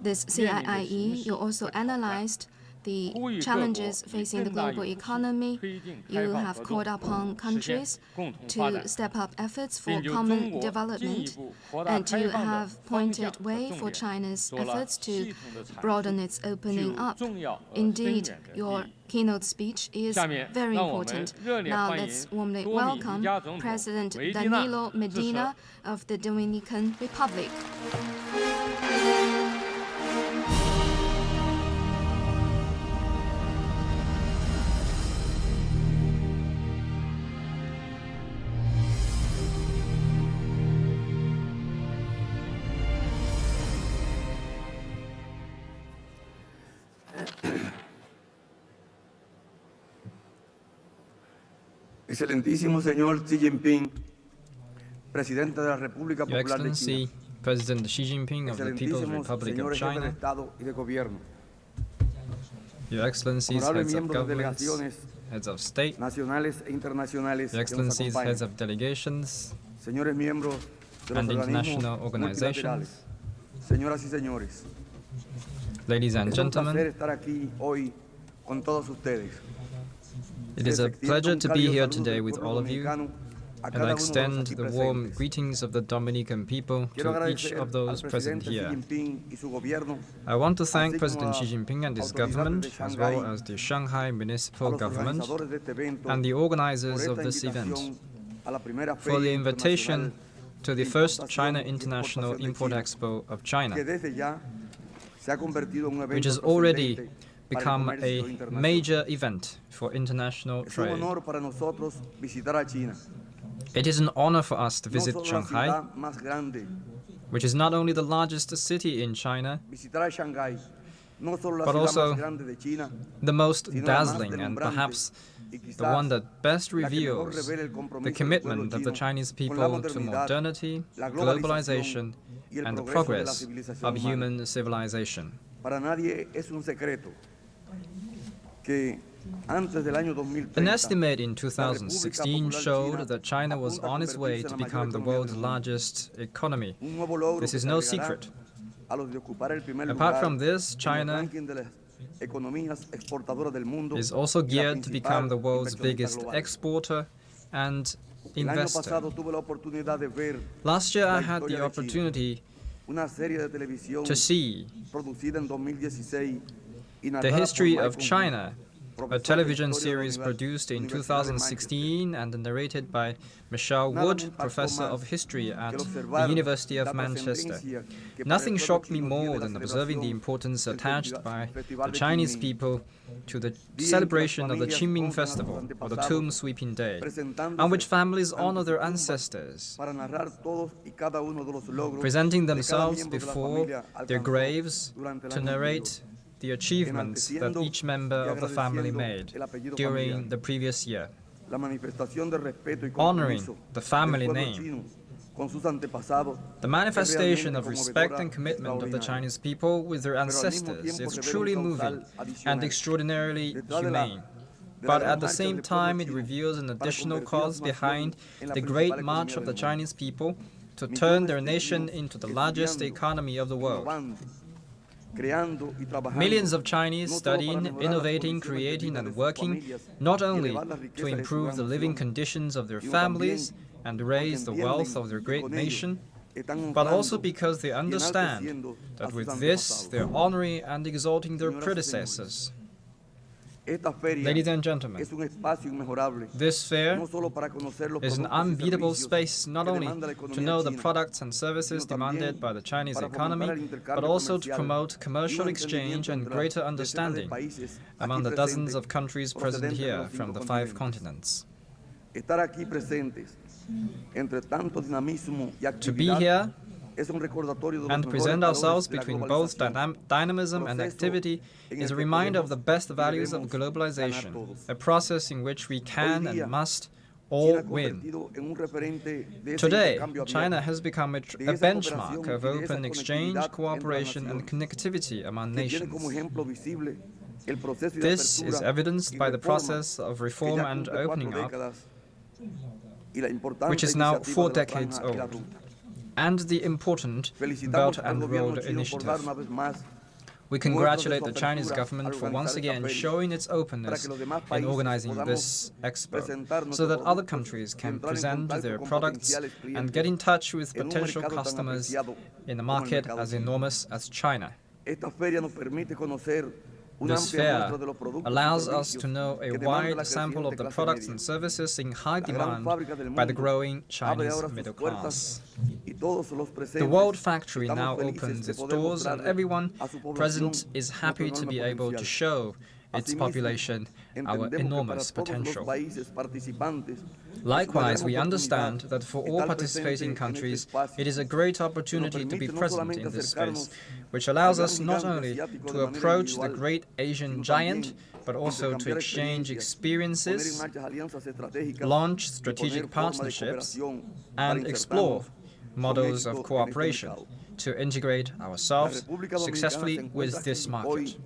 this CIIE. You also analyzed the challenges facing the global economy. You have called upon countries to step up efforts for common development, and you have pointed way for China's efforts to broaden its opening up. Indeed, your keynote speech is very important. Now let's warmly welcome President Danilo Medina of the Dominican Republic. Excelentísimo señor Xi Jinping, Presidente de la República Your Popular de Excellency, China. President Xi Jinping of the People's Excelentísimos Republic of señores jefes de China, Estado y de Gobierno, Your Excellencies, honorables heads of miembros de governments, delegaciones heads of state, nacionales e internacionales Your que nos Excellencies, heads acompañan, of delegations señores miembros de los and organismos international multilaterales, organizations, señoras y señores. ladies and Es un placer gentlemen, estar aquí hoy con todos ustedes. it is a pleasure to be here today with all of you, and I extend the warm greetings of the Dominican people to each of those present here. I want to thank President Xi Jinping and his government, as well as the Shanghai municipal government and the organizers of this event, for the invitation to the first China International Import Expo of China, which has already become a major event for international trade. It is an honor for us to visit Shanghai, which is not only the largest city in China, but also the most dazzling and perhaps the one that best reveals the commitment of the Chinese people to modernity, globalization, and the progress of human civilization. An estimate in 2016 showed that China was on its way to become the world's largest economy. This is no secret. Apart from this, China is also geared to become the world's biggest exporter and investor. Last year, I had the opportunity to see The History of China, a television series produced in 2016 and narrated by Michelle Wood, Professor of History at the University of Manchester. Nothing shocked me more than observing the importance attached by the Chinese people to the celebration of the Qingming Festival, or the Tomb Sweeping Day, on which families honor their ancestors, presenting themselves before their graves to narrate the achievements that each member of the family made during the previous year, honoring the family name. The manifestation of respect and commitment of the Chinese people with their ancestors is truly moving and extraordinarily humane. But at the same time, it reveals an additional cause behind the great march of the Chinese people to turn their nation into the largest economy of the world. Millions of Chinese studying, innovating, creating, and working not only to improve the living conditions of their families and raise the wealth of their great nation, but also because they understand that with this they're honoring and exalting their predecessors. Ladies and gentlemen, this fair is an unbeatable space not only to know the products and services demanded by the Chinese economy, but also to promote commercial exchange and greater understanding among the dozens of countries present here from the 5 continents. To be here and present ourselves between both dynamism and activity is a reminder of the best values of globalization, a process in which we can and must all win. Today, China has become a benchmark of open exchange, cooperation, and connectivity among nations. This is evidenced by the process of reform and opening up, which is now 4 decades old, and the important Belt and Road Initiative. We congratulate the Chinese government for once again showing its openness in organizing this expo, so that other countries can present their products and get in touch with potential customers in a market as enormous as China. This fair allows us to know a wide sample of the products and services in high demand by the growing Chinese middle class. The World Factory now opens its doors, and everyone present is happy to be able to show its population our enormous potential. Likewise, we understand that for all participating countries, it is a great opportunity to be present in this space, which allows us not only to approach the great Asian giant, but also to exchange experiences, launch strategic partnerships, and explore models of cooperation to integrate ourselves successfully with this market.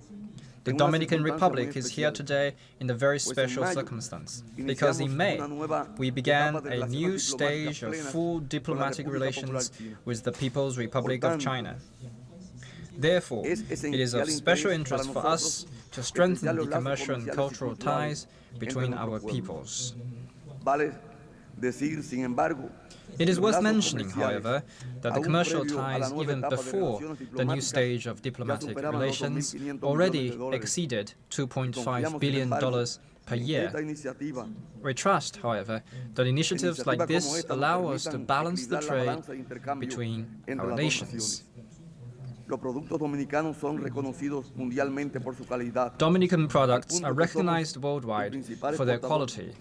The Dominican Republic is here today in a very special circumstance, because in May, we began a new stage of full diplomatic relations with the People's Republic of China. Therefore, it is of special interest for us to strengthen the commercial and cultural ties between our peoples. It is worth mentioning, however, that the commercial ties even before the new stage of diplomatic relations already exceeded $2.5 billion per year. We trust, however, that initiatives like this allow us to balance the trade between our nations. Dominican products are recognized worldwide for their quality.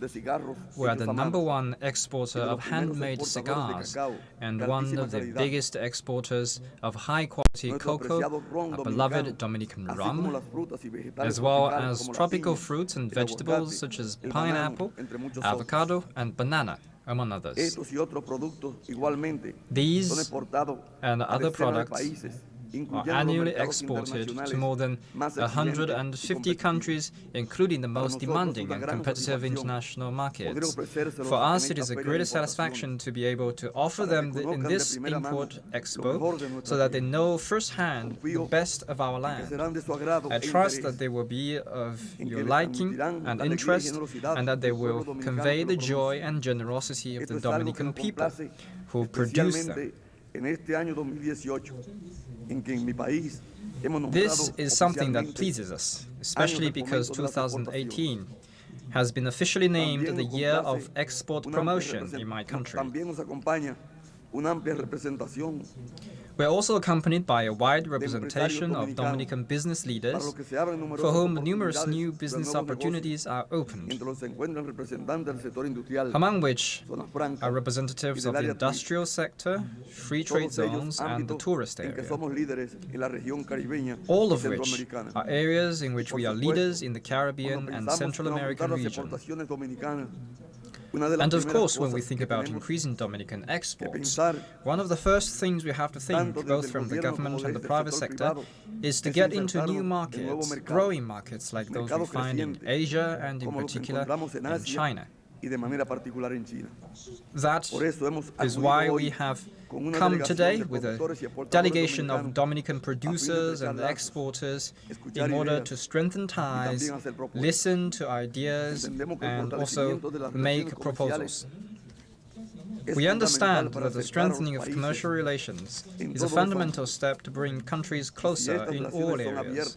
We are the #1 exporter of handmade cigars and one of the biggest exporters of high-quality cocoa, a beloved Dominican rum, as well as tropical fruits and vegetables such as pineapple, avocado, and banana, among others. These and other products are annually exported to more than 150 countries, including the most demanding and competitive international markets. For us, it is a great satisfaction to be able to offer them in this Import Expo so that they know firsthand the best of our land. I trust that they will be of your liking and interest, and that they will convey the joy and generosity of the Dominican people who produce them. This is something that pleases us, especially because 2018 has been officially named the Year of Export Promotion in my country. We are also accompanied by a wide representation of Dominican business leaders, for whom numerous new business opportunities are opened, among which are representatives of the industrial sector, free trade zones, and the tourist area, all of which are areas in which we are leaders in the Caribbean and Central American region. And of course, when we think about increasing Dominican exports, one of the first things we have to think, both from the government and the private sector, is to get into new markets, growing markets like those we find in Asia and in particular in China. That is why we have come today with a delegation of Dominican producers and exporters in order to strengthen ties, listen to ideas, and also make proposals. We understand that the strengthening of commercial relations is a fundamental step to bring countries closer in all areas.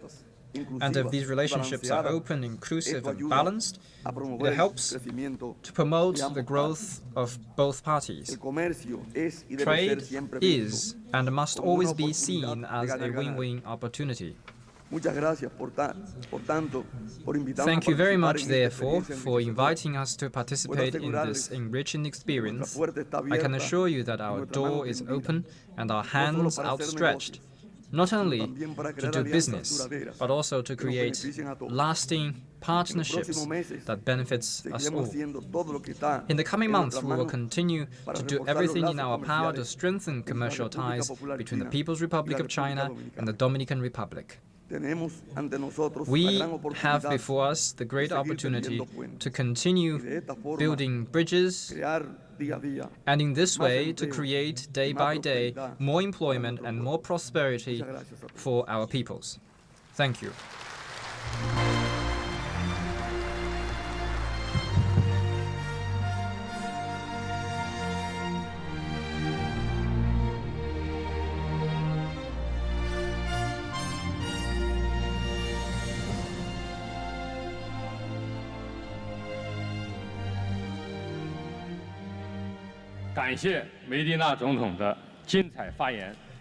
And if these relationships are open, inclusive, and balanced, it helps to promote the growth of both parties. Trade is and must always be seen as a win-win opportunity. Thank you very much, therefore, for inviting us to participate in this enriching experience. I can assure you that our door is open and our hands outstretched not only to do business, but also to create lasting partnerships that benefits us all. In the coming months, we will continue to do everything in our power to strengthen commercial ties between the People's Republic of China and the Dominican Republic. We have before us the great opportunity to continue building bridges and in this way to create day by day more employment and more prosperity for our peoples. Thank you.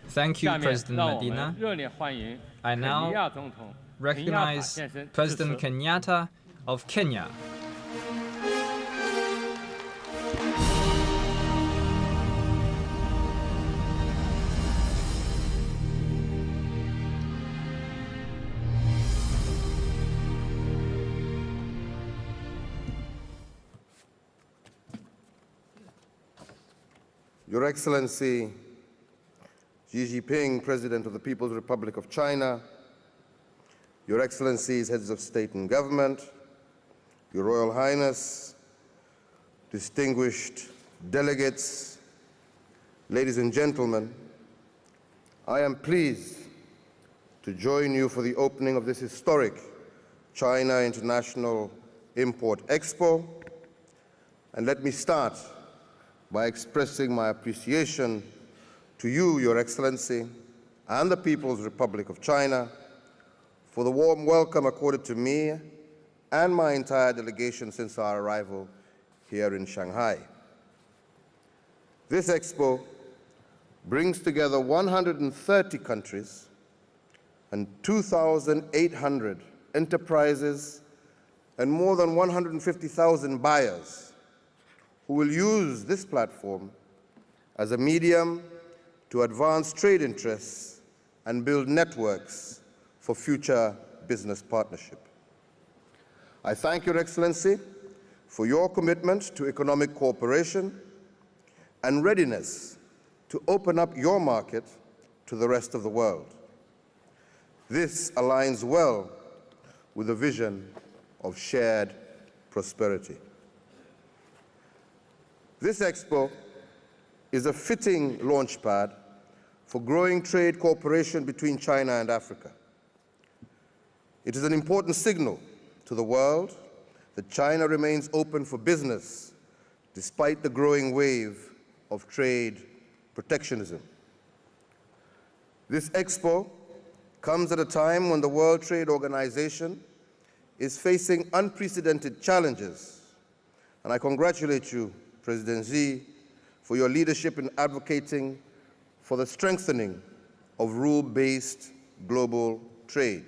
Thank you, President Medina. I now recognize President Kenyatta of Kenya. Your Excellency Xi Jinping, President of the People's Republic of China, Your Excellencies, Heads of State and Government, Your Royal Highness, distinguished delegates, ladies and gentlemen, I am pleased to join you for the opening of this historic China International Import Expo. And let me start by expressing my appreciation to you, Your Excellency, and the People's Republic of China for the warm welcome accorded to me and my entire delegation since our arrival here in Shanghai. This expo brings together 130 countries and 2,800 enterprises and more than 150,000 buyers who will use this platform as a medium to advance trade interests and build networks for future business partnership. I thank Your Excellency for your commitment to economic cooperation and readiness to open up your market to the rest of the world. This aligns well with the vision of shared prosperity. This expo is a fitting launchpad for growing trade cooperation between China and Africa. It is an important signal to the world that China remains open for business despite the growing wave of trade protectionism. This expo comes at a time when the World Trade Organization is facing unprecedented challenges, and I congratulate you, President Xi, for your leadership in advocating for the strengthening of rule-based global trade.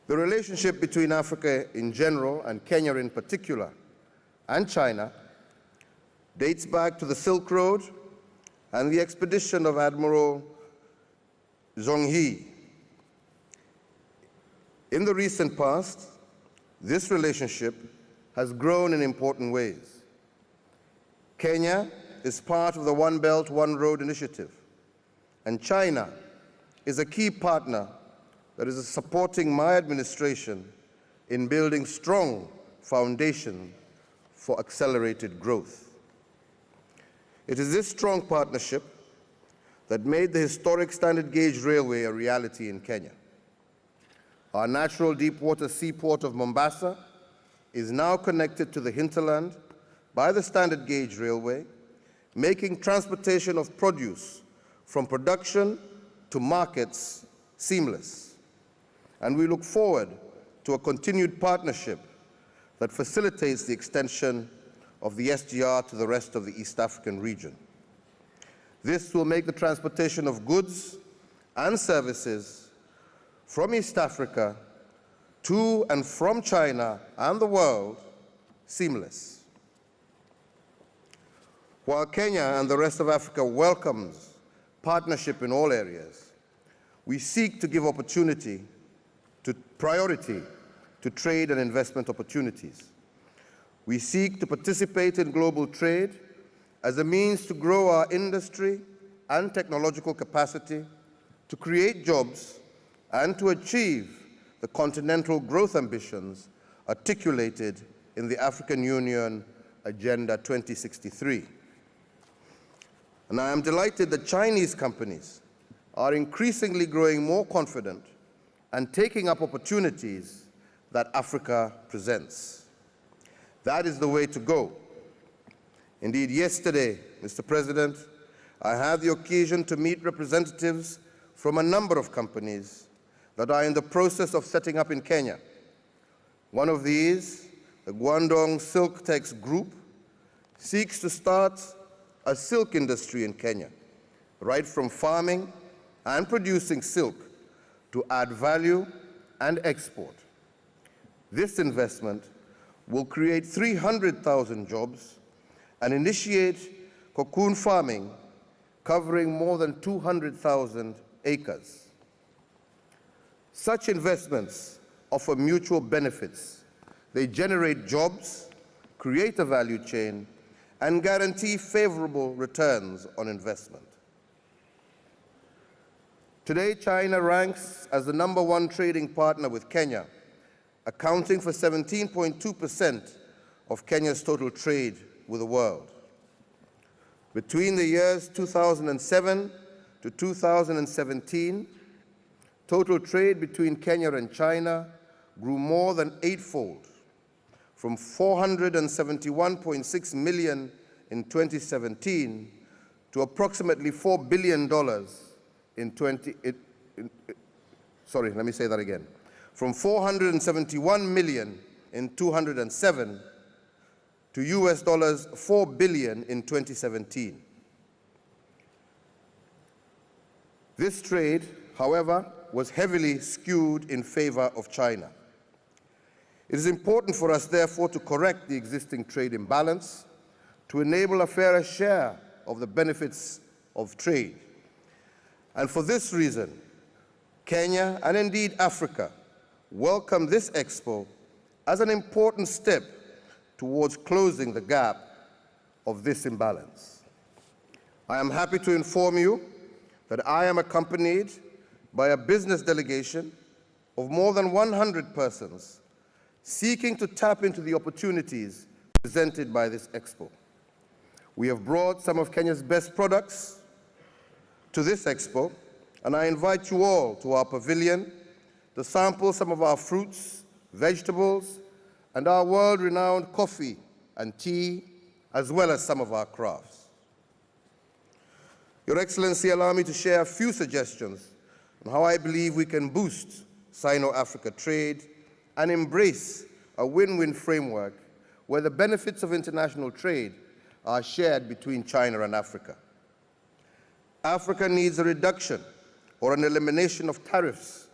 The relationship between Africa in general and Kenya in particular and China dates back to the Silk Road and the expedition of Admiral Zhonghe. In the recent past, this relationship has grown in important ways. Kenya is part of the One Belt, One Road initiative, and China is a key partner that is supporting my administration in building strong foundation for accelerated growth. It is this strong partnership that made the historic standard gauge railway a reality in Kenya. Our natural deep-water seaport of Mombasa is now connected to the hinterland by the standard gauge railway, making transportation of produce from production to markets seamless. And we look forward to a continued partnership that facilitates the extension of the SGR to the rest of the East African region. This will make the transportation of goods and services from East Africa to and from China and the world seamless. While Kenya and the rest of Africa welcomes partnership in all areas, we seek to give priority to trade and investment opportunities. We seek to participate in global trade as a means to grow our industry and technological capacity, to create jobs, and to achieve the continental growth ambitions articulated in the African Union Agenda 2063. And I am delighted that Chinese companies are increasingly growing more confident and taking up opportunities that Africa presents. That is the way to go. Indeed, yesterday, Mr. President, I had the occasion to meet representatives from a number of companies that are in the process of setting up in Kenya. One of these, the Guangdong Silk Tex Group, seeks to start a silk industry in Kenya, right from farming and producing silk to add value and export. This investment will create 300,000 jobs and initiate cocoon farming covering more than 200,000 acres. Such investments offer mutual benefits. They generate jobs, create a value chain, and guarantee favorable returns on investment. Today, China ranks as the #1 trading partner with Kenya, accounting for 17.2% of Kenya's total trade with the world. Between the years 2007 to 2017, total trade between Kenya and China grew more than eightfold, from $471.6 million in 2017 to approximately $4 billion from $471 million in 2007 to $4 billion in 2017. This trade, however, was heavily skewed in favor of China. It is important for us, therefore, to correct the existing trade imbalance to enable a fairer share of the benefits of trade. And for this reason, Kenya, and indeed Africa, welcome this Expo as an important step towards closing the gap of this imbalance. I am happy to inform you that I am accompanied by a business delegation of more than 100 persons seeking to tap into the opportunities presented by this Expo. We have brought some of Kenya's best products to this Expo, and I invite you all to our pavilion to sample some of our fruits, vegetables, and our world-renowned coffee and tea, as well as some of our crafts. Your Excellency, allow me to share a few suggestions on how I believe we can boost Sino-Africa trade and embrace a win-win framework where the benefits of international trade are shared between China and Africa. Africa needs a reduction or an elimination of tariffs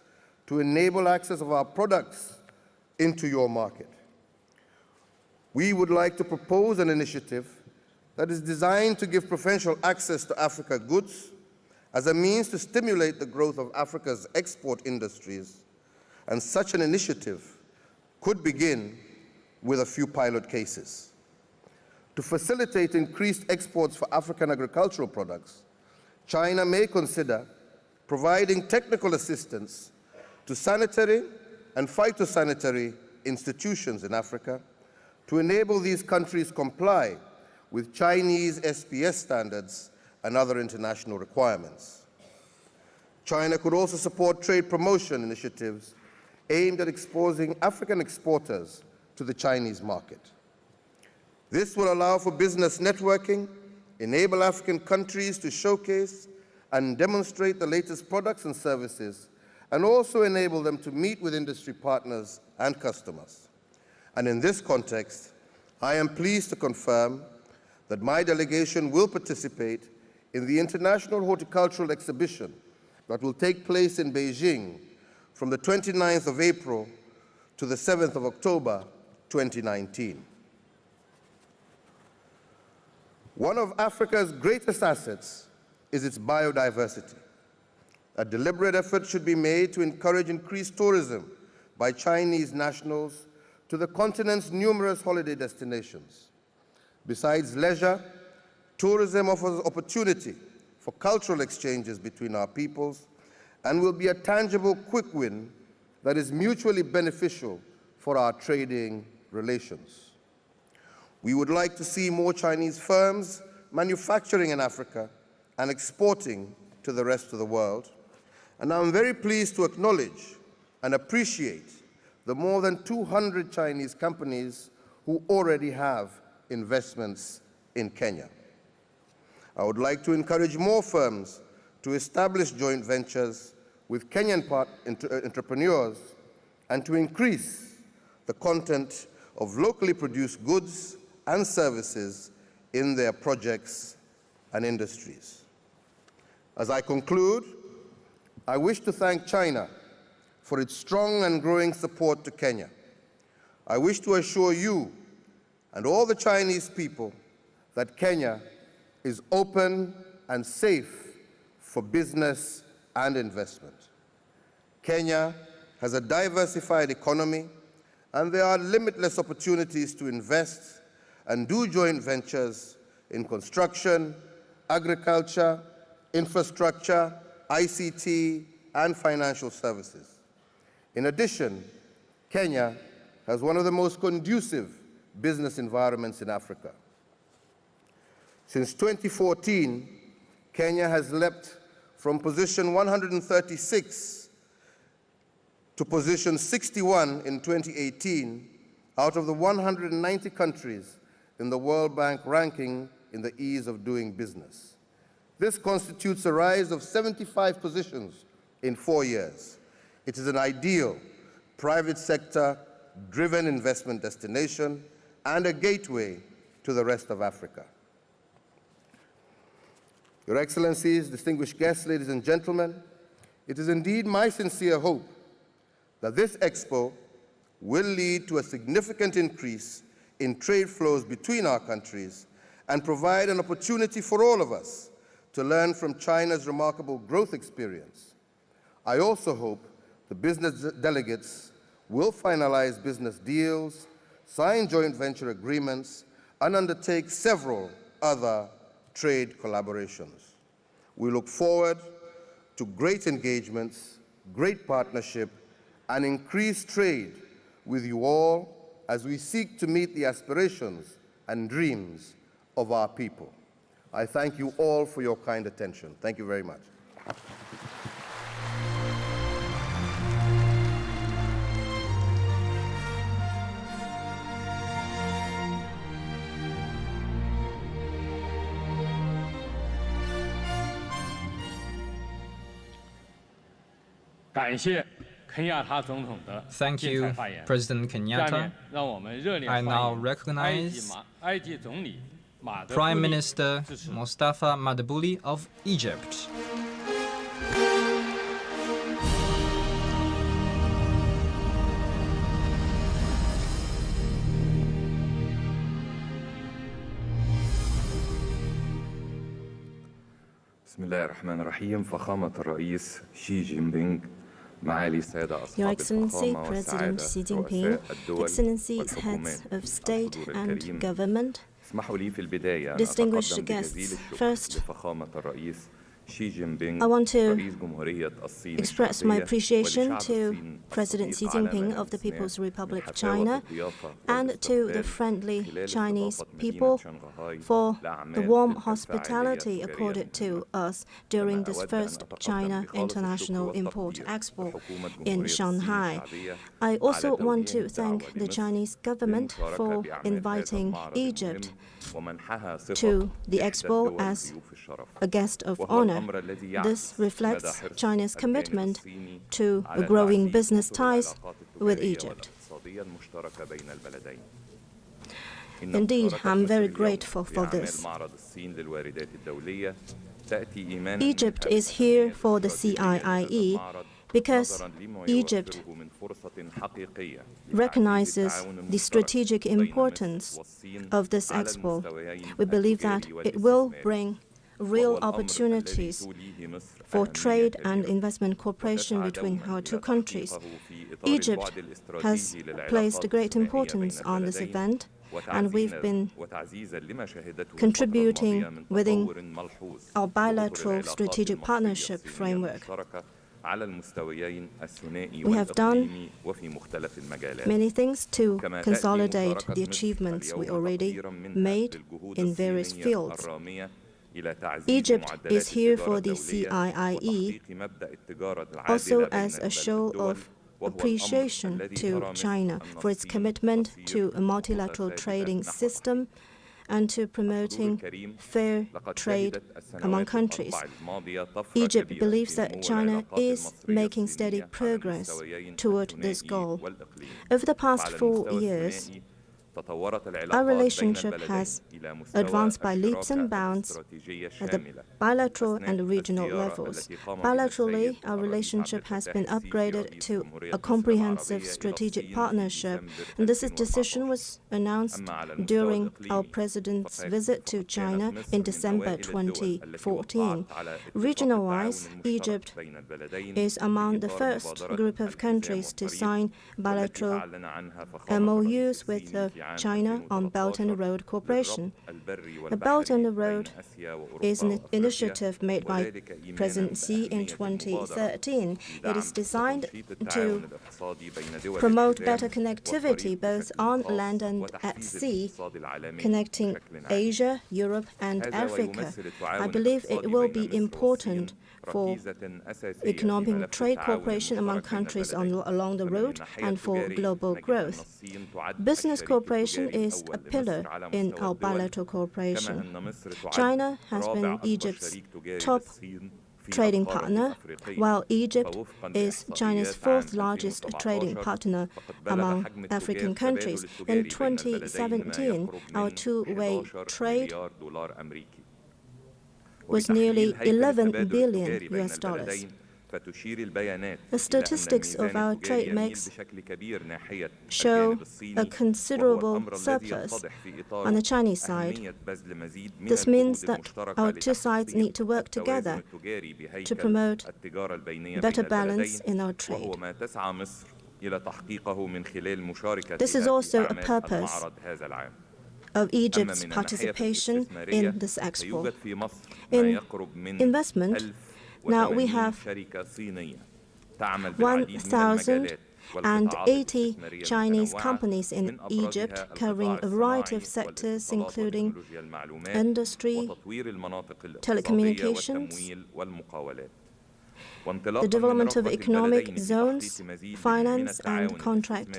to enable access of our products into your market. We would like to propose an initiative that is designed to give preferential access to Africa goods as a means to stimulate the growth of Africa's export industries, and such an initiative could begin with a few pilot cases. To facilitate increased exports for African agricultural products, China may consider providing technical assistance to sanitary and phytosanitary institutions in Africa to enable these countries comply with Chinese SPS standards and other international requirements. China could also support trade promotion initiatives aimed at exposing African exporters to the Chinese market. This will allow for business networking, enable African countries to showcase and demonstrate the latest products and services, and also enable them to meet with industry partners and customers. And in this context, I am pleased to confirm that my delegation will participate in the International Horticultural Exhibition that will take place in Beijing from the 29th of April to the 7th of October, 2019. One of Africa's greatest assets is its biodiversity. A deliberate effort should be made to encourage increased tourism by Chinese nationals to the continent's numerous holiday destinations. Besides leisure, tourism offers opportunity for cultural exchanges between our peoples and will be a tangible quick win that is mutually beneficial for our trading relations. We would like to see more Chinese firms manufacturing in Africa and exporting to the rest of the world. And I'm very pleased to acknowledge and appreciate the more than 200 Chinese companies who already have investments in Kenya. I would like to encourage more firms to establish joint ventures with Kenyan entrepreneurs and to increase the content of locally produced goods and services in their projects and industries. As I conclude, I wish to thank China for its strong and growing support to Kenya. I wish to assure you and all the Chinese people that Kenya is open and safe for business and investment. Kenya has a diversified economy, and there are limitless opportunities to invest and do joint ventures in construction, agriculture, infrastructure, ICT, and financial services. In addition, Kenya has one of the most conducive business environments in Africa. Since 2014, Kenya has leapt from position 136 to position 61 in 2018 out of the 190 countries in the World Bank ranking in the ease of doing business. This constitutes a rise of 75 positions in 4 years. It is an ideal private sector-driven investment destination and a gateway to the rest of Africa. Your Excellencies, distinguished guests, ladies and gentlemen, it is indeed my sincere hope that this Expo will lead to a significant increase in trade flows between our countries and provide an opportunity for all of us to learn from China's remarkable growth experience. I also hope the business delegates will finalize business deals, sign joint venture agreements, and undertake several other trade collaborations. We look forward to great engagements, great partnership, and increased trade with you all as we seek to meet the aspirations and dreams of our people. I thank you all for your kind attention. Thank you very much. Thank you, President Kenyatta. I now recognize Prime Minister Mustafa Madbuli of Egypt. بسم الله الرحمن الرحيم فخامة الرئيس شي جين بينغ Your Excellency, President Xi Jinping, Excellencies, Heads of State and Government, distinguished guests, first, I want to express my appreciation to President Xi Jinping of the People's Republic of China and to the friendly Chinese people for the warm hospitality accorded to us during this first China International Import Expo in Shanghai. I also want to thank the Chinese government for inviting Egypt to the Expo as a guest of honor. This reflects China's commitment to growing business ties with Egypt. Indeed, I'm very grateful for this. Egypt is here for the CIIE because Egypt recognizes the strategic importance of this expo. We believe that it will bring real opportunities for trade and investment cooperation between our two countries. Egypt has placed great importance on this event, and we've been contributing within our bilateral strategic partnership framework. We have done many things to consolidate the achievements we already made in various fields. Egypt is here for the CIIE also as a show of appreciation to China for its commitment to a multilateral trading system and to promoting fair trade among countries. Egypt believes that China is making steady progress toward this goal. Over the past 4 years, our relationship has advanced by leaps and bounds at the bilateral and regional levels. Bilaterally, our relationship has been upgraded to a comprehensive strategic partnership, and this decision was announced during our President's visit to China in December 2014. Regional-wise, Egypt is among the first group of countries to sign bilateral MOUs with China on Belt and Road cooperation. The Belt and Road is an initiative made by President Xi in 2013. It is designed to promote better connectivity both on land and at sea, connecting Asia, Europe, and Africa. I believe it will be important for economic and trade cooperation among countries along the road and for global growth. Business cooperation is a pillar in our bilateral cooperation. China has been Egypt's top trading partner, while Egypt is China's fourth largest trading partner among African countries. In 2017, our two-way trade was nearly $11 billion. The statistics of our trade mix show a considerable surplus on the Chinese side. This means that our two sides need to work together to promote better balance in our trade. This is also a purpose of Egypt's participation in this expo. In investment, now we have 1,080 Chinese companies in Egypt covering a variety of sectors, including industry, telecommunications, the development of economic zones, finance, and contract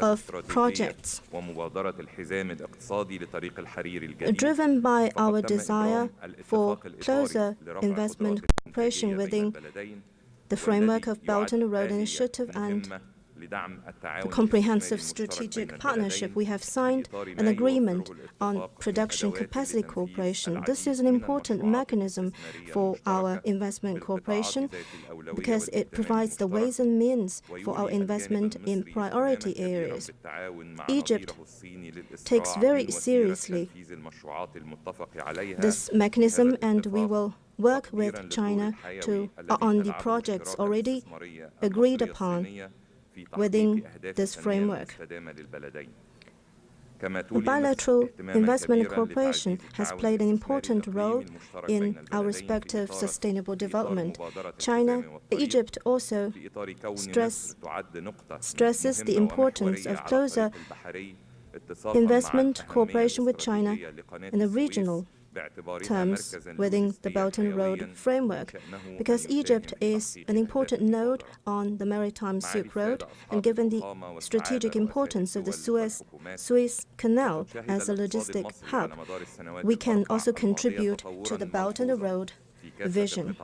of projects. Driven by our desire for closer investment cooperation within the framework of Belt and Road Initiative and the comprehensive strategic partnership, we have signed an agreement on production capacity cooperation. This is an important mechanism for our investment cooperation because it provides the ways and means for our investment in priority areas. Egypt takes very seriously this mechanism, and we will work with China on the projects already agreed upon within this framework. Bilateral investment cooperation has played an important role in our respective sustainable development. Egypt also stresses the importance of closer investment cooperation with China in the regional terms within the Belt and Road framework, because Egypt is an important node on the maritime Silk Road, and given the strategic importance of the Suez Canal as a logistic hub, we can also contribute to the Belt and Road vision.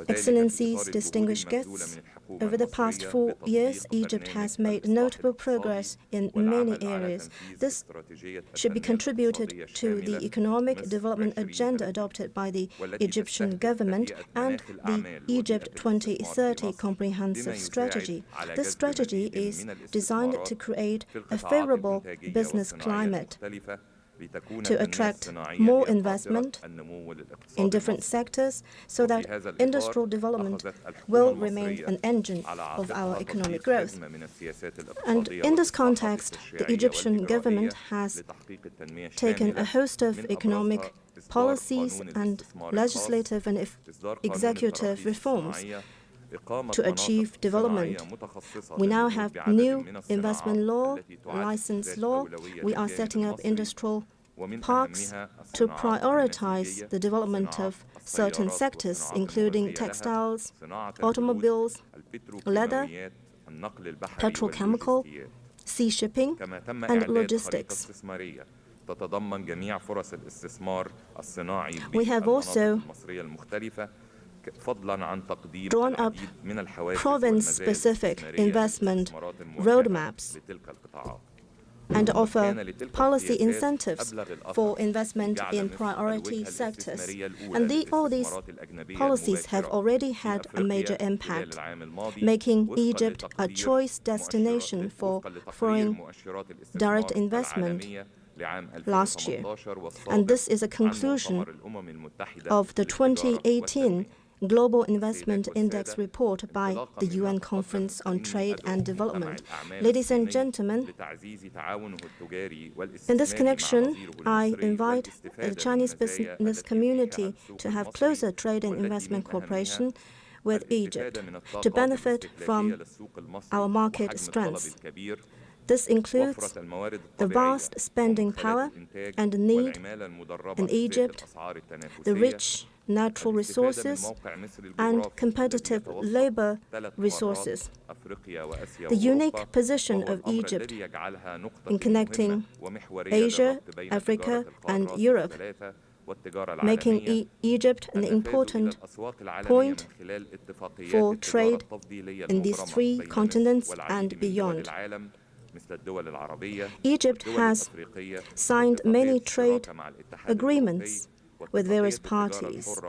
Excellencies, distinguished guests, over the past 4 years, Egypt has made notable progress in many areas. This should be contributed to the economic development agenda adopted by the Egyptian government and the Egypt 2030 comprehensive strategy. This strategy is designed to create a favorable business climate to attract more investment in different sectors so that industrial development will remain an engine of our economic growth. And in this context, the Egyptian government has taken a host of economic policies and legislative and executive reforms to achieve development. We now have new investment law, license law. We are setting up industrial parks to prioritize the development of certain sectors, including textiles, automobiles, leather, petrochemical, sea shipping, and logistics. We have also drawn up province-specific investment roadmaps and offer policy incentives for investment in priority sectors. And all these policies have already had a major impact, making Egypt a choice destination for foreign direct investment last year. And this is a conclusion of the 2018 Global Investment Index report by the UN Conference on Trade and Development. Ladies and gentlemen, in this connection, I invite the Chinese business community to have closer trade and investment cooperation with Egypt to benefit from our market strengths. This includes the vast spending power and need in Egypt, the rich natural resources, and competitive labor resources. The unique position of Egypt in connecting Asia, Africa, and Europe, making Egypt an important point for trade in these three continents and beyond. Egypt has signed many trade agreements with various parties.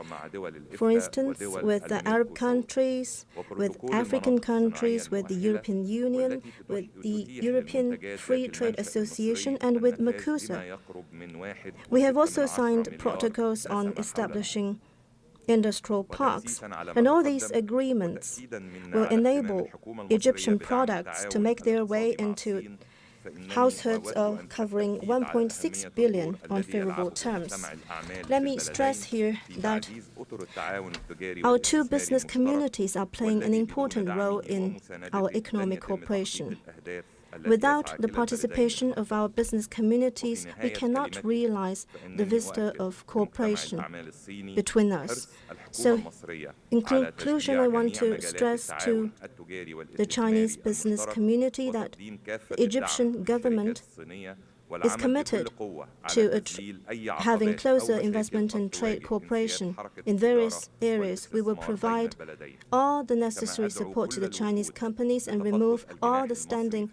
For instance, with the Arab countries, with African countries, with the European Union, with the European Free Trade Association, and with Mercosur. We have also signed protocols on establishing industrial parks, and all these agreements will enable Egyptian products to make their way into households covering 1.6 billion on favorable terms. Let me stress here that our two business communities are playing an important role in our economic cooperation. Without the participation of our business communities, we cannot realize the vista of cooperation between us. So, in conclusion, I want to stress to the Chinese business community that the Egyptian government is committed to having closer investment and trade cooperation in various areas. We will provide all the necessary support to the Chinese companies and remove all the standing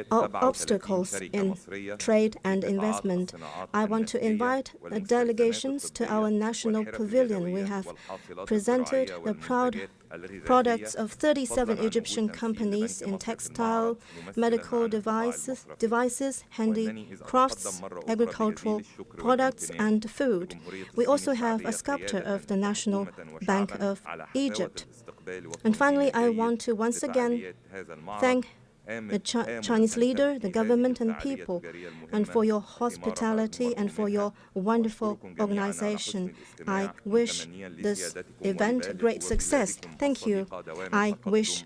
obstacles in trade and investment. I want to invite the delegations to our national pavilion. We have presented the proud products of 37 Egyptian companies in textile, medical devices, handicrafts, agricultural products, and food. We also have a sculpture of the National Bank of Egypt. And finally, I want to once again thank the Chinese leader, the government, and people, and for your hospitality and for your wonderful organization. I wish this event great success. Thank you. I wish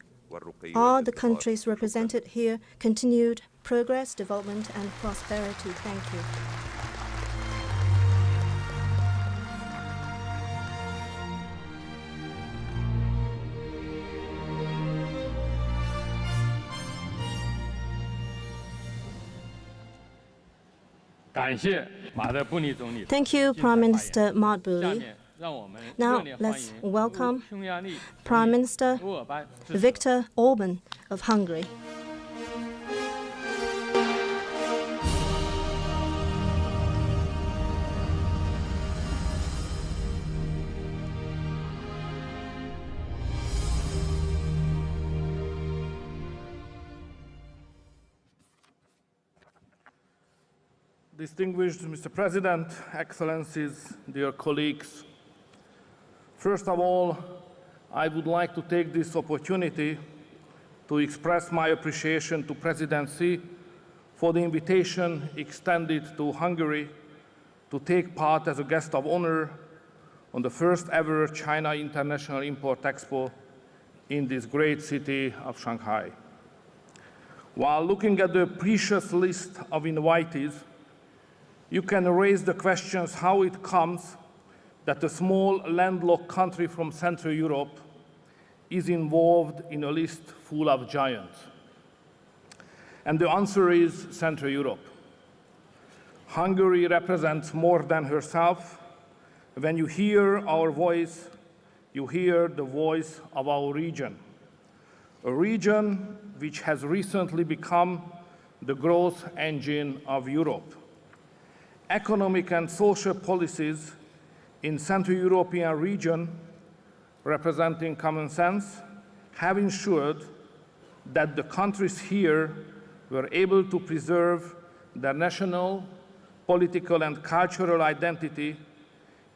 all the countries represented here continued progress, development, and prosperity. Thank you. Thank you, Prime Minister Mahmoud. Now let's welcome Prime Minister Viktor Orban of Hungary. Distinguished Mr. President, Excellencies, dear colleagues, first of all, I would like to take this opportunity to express my appreciation to President Xi for the invitation extended to Hungary to take part as a guest of honor on the first ever China International Import Expo in this great city of Shanghai. While looking at the precious list of invitees, you can raise the questions how it comes that a small landlocked country from Central Europe is involved in a list full of giants. And the answer is Central Europe. Hungary represents more than herself. When you hear our voice, you hear the voice of our region, a region which has recently become the growth engine of Europe. Economic and social policies in Central European region, representing common sense, have ensured that the countries here were able to preserve their national, political and cultural identity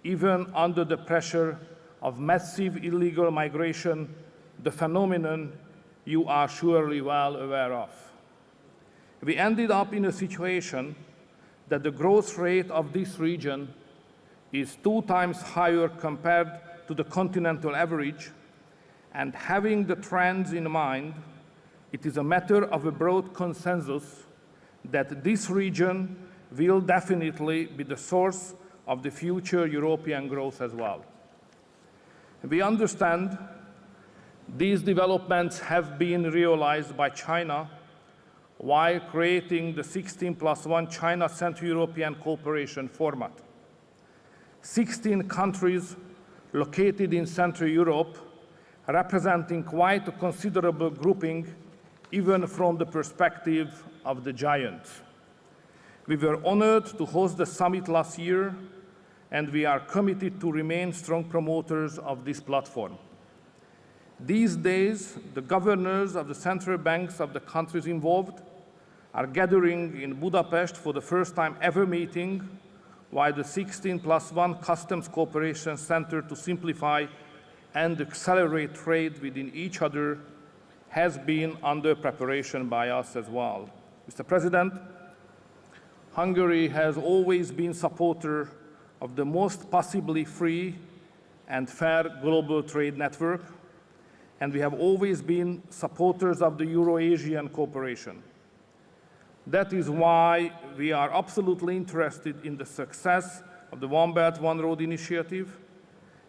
even under the pressure of massive illegal migration, the phenomenon you are surely well aware of. We ended up in a situation that the growth rate of this region is 2 times higher compared to the continental average, and having the trends in mind, it is a matter of a broad consensus that this region will definitely be the source of the future European growth as well. We understand these developments have been realized by China while creating the 16+1 China-Central European cooperation format. 16 countries located in Central Europe, representing quite a considerable grouping, even from the perspective of the giants. We were honored to host the summit last year, and we are committed to remain strong promoters of this platform. These days, the governors of the central banks of the countries involved are gathering in Budapest for the first time ever meeting, while the 16+1 Customs Cooperation Center to simplify and accelerate trade within each other has been under preparation by us as well. Mr. President, Hungary has always been a supporter of the most possibly free and fair global trade network, and we have always been supporters of the Euro-Asian cooperation. That is why we are absolutely interested in the success of the One Belt, One Road initiative,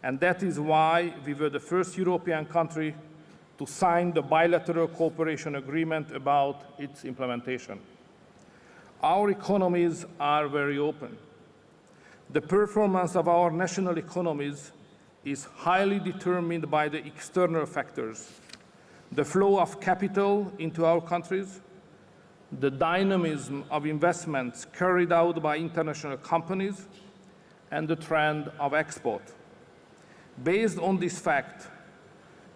and that is why we were the first European country to sign the bilateral cooperation agreement about its implementation. Our economies are very open. The performance of our national economies is highly determined by the external factors, the flow of capital into our countries, the dynamism of investments carried out by international companies, and the trend of export. Based on this fact,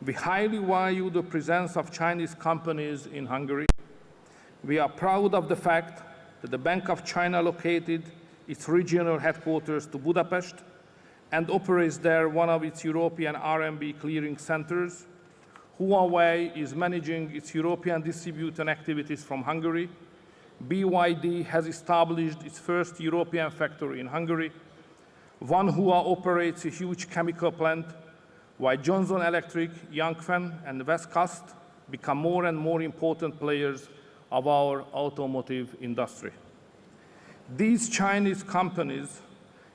we highly value the presence of Chinese companies in Hungary. We are proud of the fact that the Bank of China located its regional headquarters to Budapest and operates there one of its European RMB clearing centers. Huawei is managing its European distribution activities from Hungary. BYD has established its first European factory in Hungary. Vanhua operates a huge chemical plant, while Johnson Electric, Yangfen, and Westcast become more and more important players of our automotive industry. These Chinese companies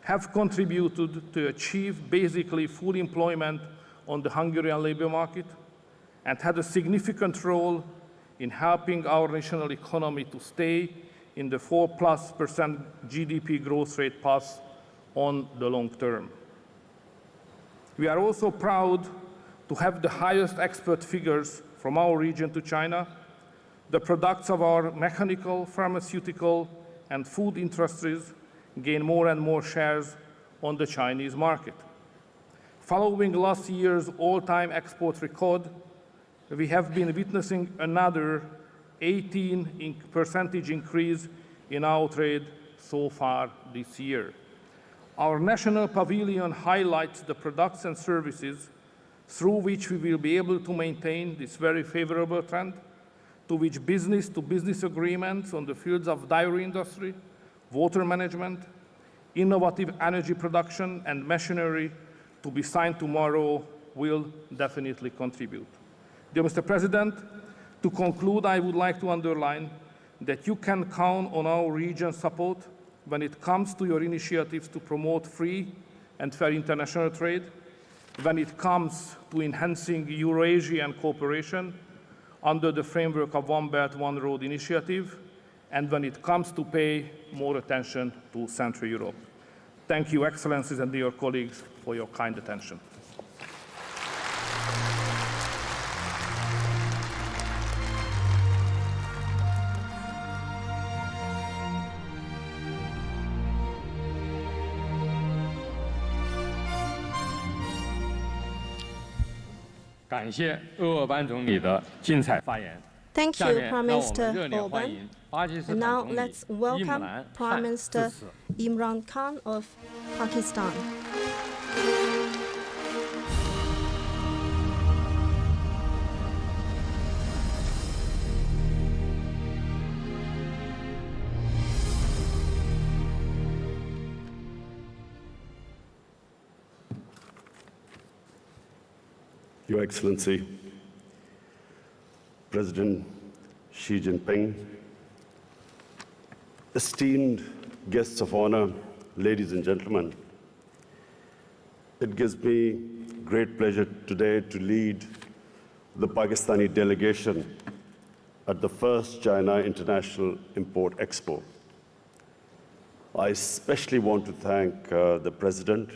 have contributed to achieve basically full employment on the Hungarian labor market and had a significant role in helping our national economy to stay in the 4+% GDP growth rate path on the long term. We are also proud to have the highest export figures from our region to China. The products of our mechanical, pharmaceutical, and food industries gain more and more shares on the Chinese market. Following last year's all-time export record, we have been witnessing another 18% increase in our trade so far this year. Our national pavilion highlights the products and services through which we will be able to maintain this very favorable trend, to which business-to-business agreements on the fields of dairy industry, water management, innovative energy production, and machinery to be signed tomorrow will definitely contribute. Dear Mr. President, to conclude, I would like to underline that you can count on our region's support when it comes to your initiatives to promote free and fair international trade, when it comes to enhancing Eurasian cooperation under the framework of One Belt, One Road initiative, and when it comes to pay more attention to Central Europe. Thank you, Excellencies and dear colleagues, for your kind attention. Thank you, Prime Minister Orban. And now let's welcome Prime Minister Imran Khan of Pakistan. Your Excellency, President Xi Jinping, esteemed guests of honor, ladies and gentlemen, it gives me great pleasure today to lead the Pakistani delegation at the first China International Import Expo. I especially want to thank the President,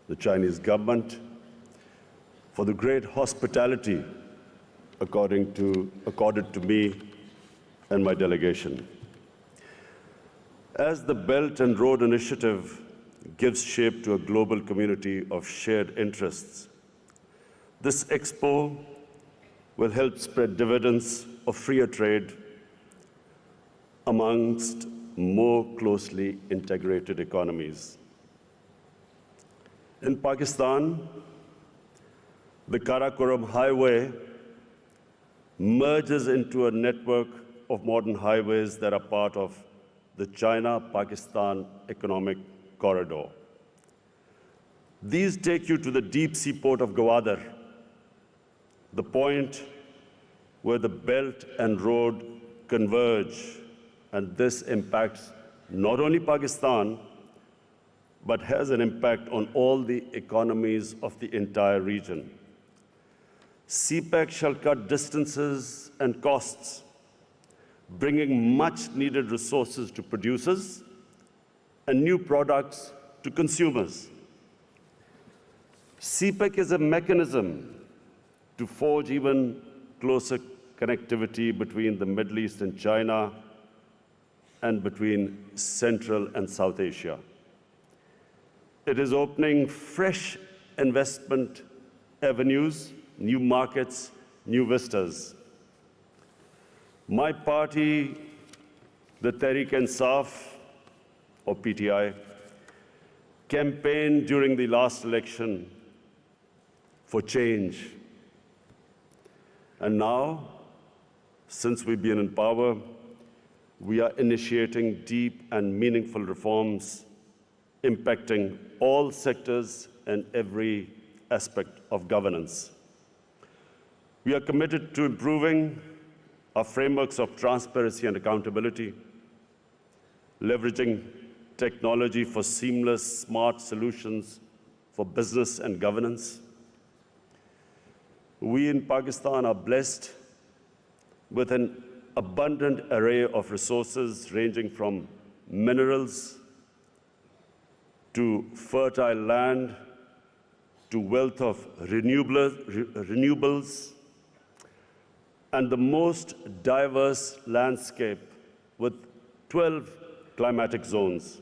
the Chinese government, for the great hospitality accorded to me and my delegation. As the Belt and Road Initiative gives shape to a global community of shared interests, this expo will help spread dividends of freer trade amongst more closely integrated economies. In Pakistan, the Karakoram Highway merges into a network of modern highways that are part of the China-Pakistan Economic Corridor. These take you to the deep sea port of Gwadar, the point where the belt and road converge, and this impacts not only Pakistan, but has an impact on all the economies of the entire region. CPEC shall cut distances and costs, bringing much-needed resources to producers and new products to consumers. CPEC is a mechanism to forge even closer connectivity between the Middle East and China and between Central and South Asia. It is opening fresh investment avenues, new markets, new vistas. My party, the Tehreek-e-Insaf, or PTI, campaigned during the last election for change. And now, since we've been in power, we are initiating deep and meaningful reforms impacting all sectors and every aspect of governance. We are committed to improving our frameworks of transparency and accountability, leveraging technology for seamless, smart solutions for business and governance. We in Pakistan are blessed with an abundant array of resources ranging from minerals to fertile land to wealth of renewables, and the most diverse landscape with 12 climatic zones.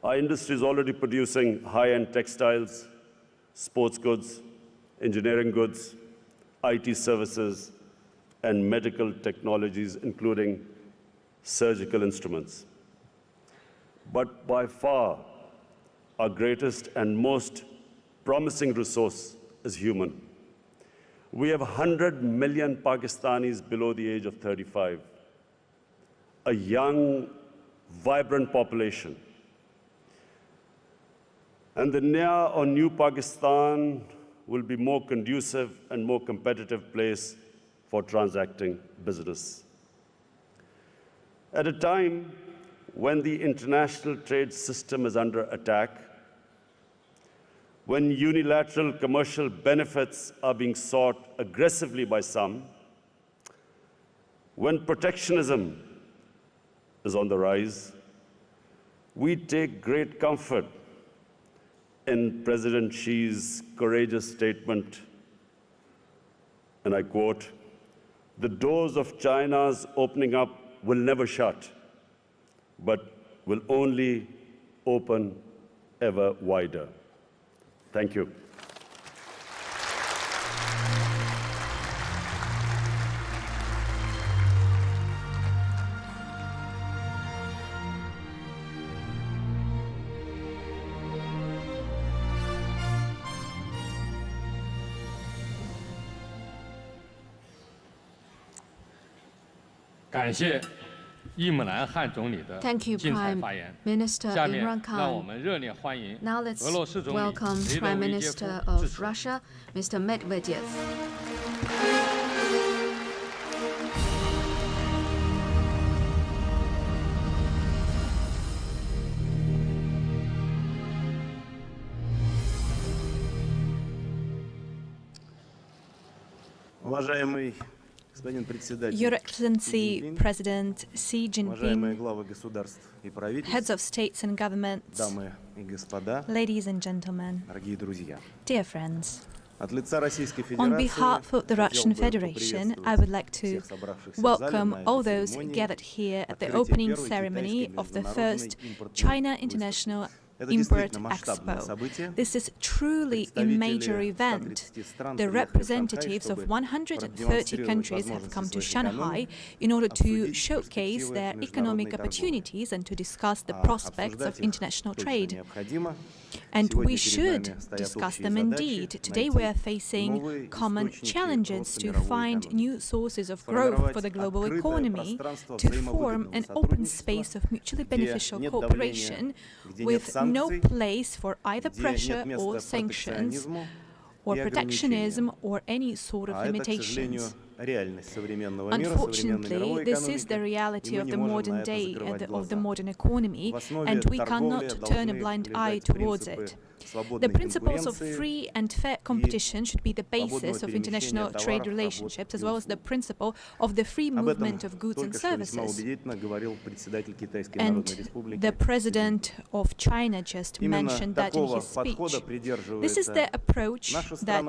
Our industry is already producing high-end textiles, sports goods, engineering goods, IT services, and medical technologies, including surgical instruments. but by far our greatest and most promising resource is human. We have 100 million Pakistanis below the age of 35, a young, vibrant population. And the Naya or New Pakistan will be more conducive and more competitive place for transacting business. At a time when the international trade system is under attack, when unilateral commercial benefits are being sought aggressively by some, when protectionism is on the rise, we take great comfort in President Xi's courageous statement, and I quote, "The doors of China's opening up will never shut, but will only open ever wider." Thank you. Thank you, Prime Minister Imran Khan. Now let's welcome Prime Minister of Russia, Mr. Medvedev. Your Excellency, President Xi Jinping, heads of states and governments, ladies and gentlemen, dear friends, on behalf of the Russian Federation, I would like to welcome all those gathered here at the opening ceremony of the first China International Import Expo. This is truly a major event. The representatives of 130 countries have come to Shanghai in order to showcase their economic opportunities and to discuss the prospects of international trade. And we should discuss them indeed. Today we are facing common challenges to find new sources of growth for the global economy, to form an open space of mutually beneficial cooperation with no place for either pressure or sanctions, or protectionism, or any sort of limitations. Unfortunately, this is the reality of the modern day, of the modern economy, and we cannot turn a blind eye towards it. The principles of free and fair competition should be the basis of international trade relationships, as well as the principle of the free movement of goods and services. And the President of China just mentioned that in his speech. This is the approach that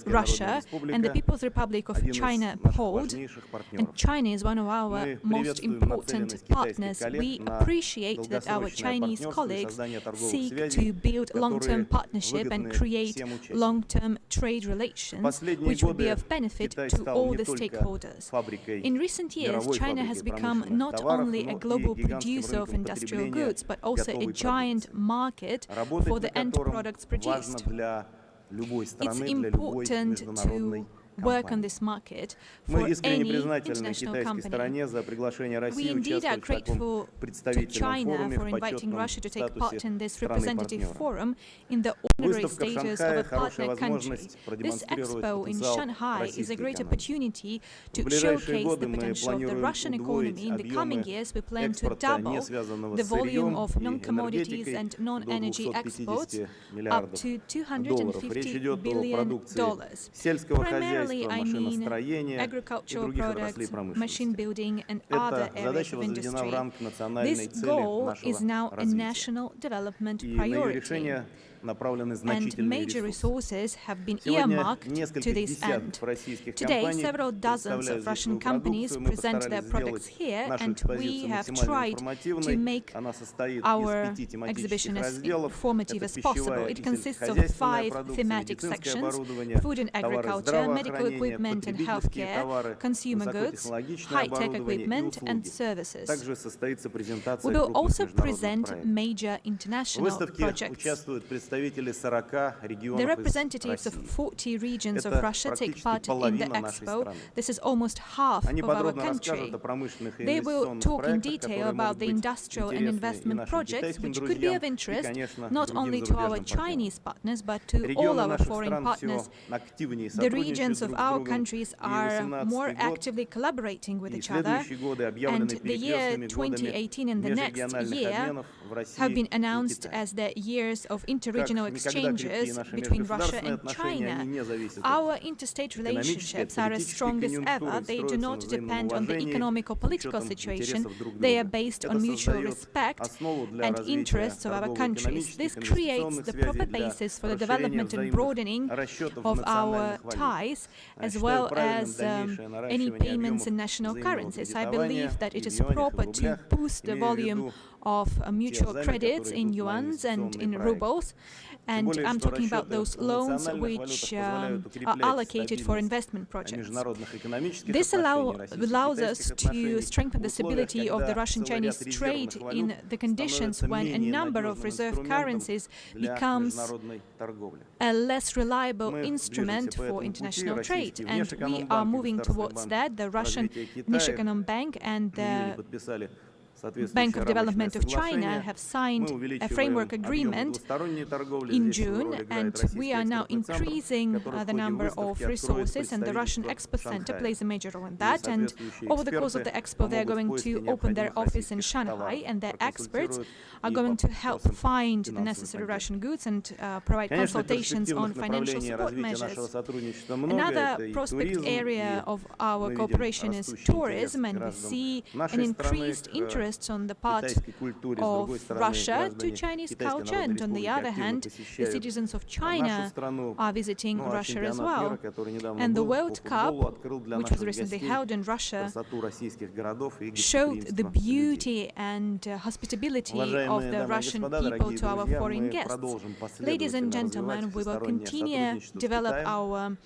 Russia and the People's Republic of China hold, and China is one of our most important partners. We appreciate that our Chinese colleagues seek to build long-term partnership and create long-term trade relations, which will be of benefit to all the stakeholders. In recent years, China has become not only a global producer of industrial goods, but also a giant market for the end products produced. It's important to work on this market for any international company. We indeed are grateful to China for inviting Russia to take part in this representative forum in the honorary status of a partner country. This expo in Shanghai is a great opportunity to showcase the potential of the Russian economy. In the coming years, we plan to double the volume of non-commodities and non-energy exports up to $250 billion. Primarily, I mean agricultural products, machine building, and other areas of industry. This goal is now a national development priority. and major resources have been earmarked to this end. Today, several dozens of Russian companies present their products here, and we have tried to make our exhibition as informative as possible. It consists of 5 thematic sections: food and agriculture, medical equipment and healthcare, consumer goods, high-tech equipment and services. We will also present major international projects. The representatives of 40 regions of Russia take part in the expo. This is almost half of our country. They will talk in detail about the industrial and investment projects, which could be of interest not only to our Chinese partners, but to all our foreign partners. The regions of our countries are more actively collaborating with each other, and the year 2018 and the next year have been announced as the years of interregional exchanges between Russia and China. Our interstate relationships are as strong as ever. They do not depend on the economic or political situation. They are based on mutual respect and interests of our countries. This creates the proper basis for the development and broadening of our ties, as well as any payments in national currencies. I believe that it is proper to boost the volume of mutual credits in yuans and in rubles, and I'm talking about those loans which are allocated for investment projects. This allows us to strengthen the stability of the Russian-Chinese trade in the conditions when a number of reserve currencies becomes a less reliable instrument for international trade, and we are moving towards that. The Russian National Bank and the Bank of Development of China have signed a framework agreement in June, and we are now increasing the number of resources, and the Russian Expo Center plays a major role in that. And over the course of the Expo, they are going to open their office in Shanghai, and their experts are going to help find the necessary Russian goods and provide consultations on financial support measures. Another prospect area of our cooperation is tourism, and we see an increased interest on the part of Russia to Chinese culture, and on the other hand, the citizens of China are visiting Russia as well. And the World Cup, which was recently held in Russia, showed the beauty and hospitality of the Russian people to our foreign guests. Ladies and gentlemen, we will continue to develop our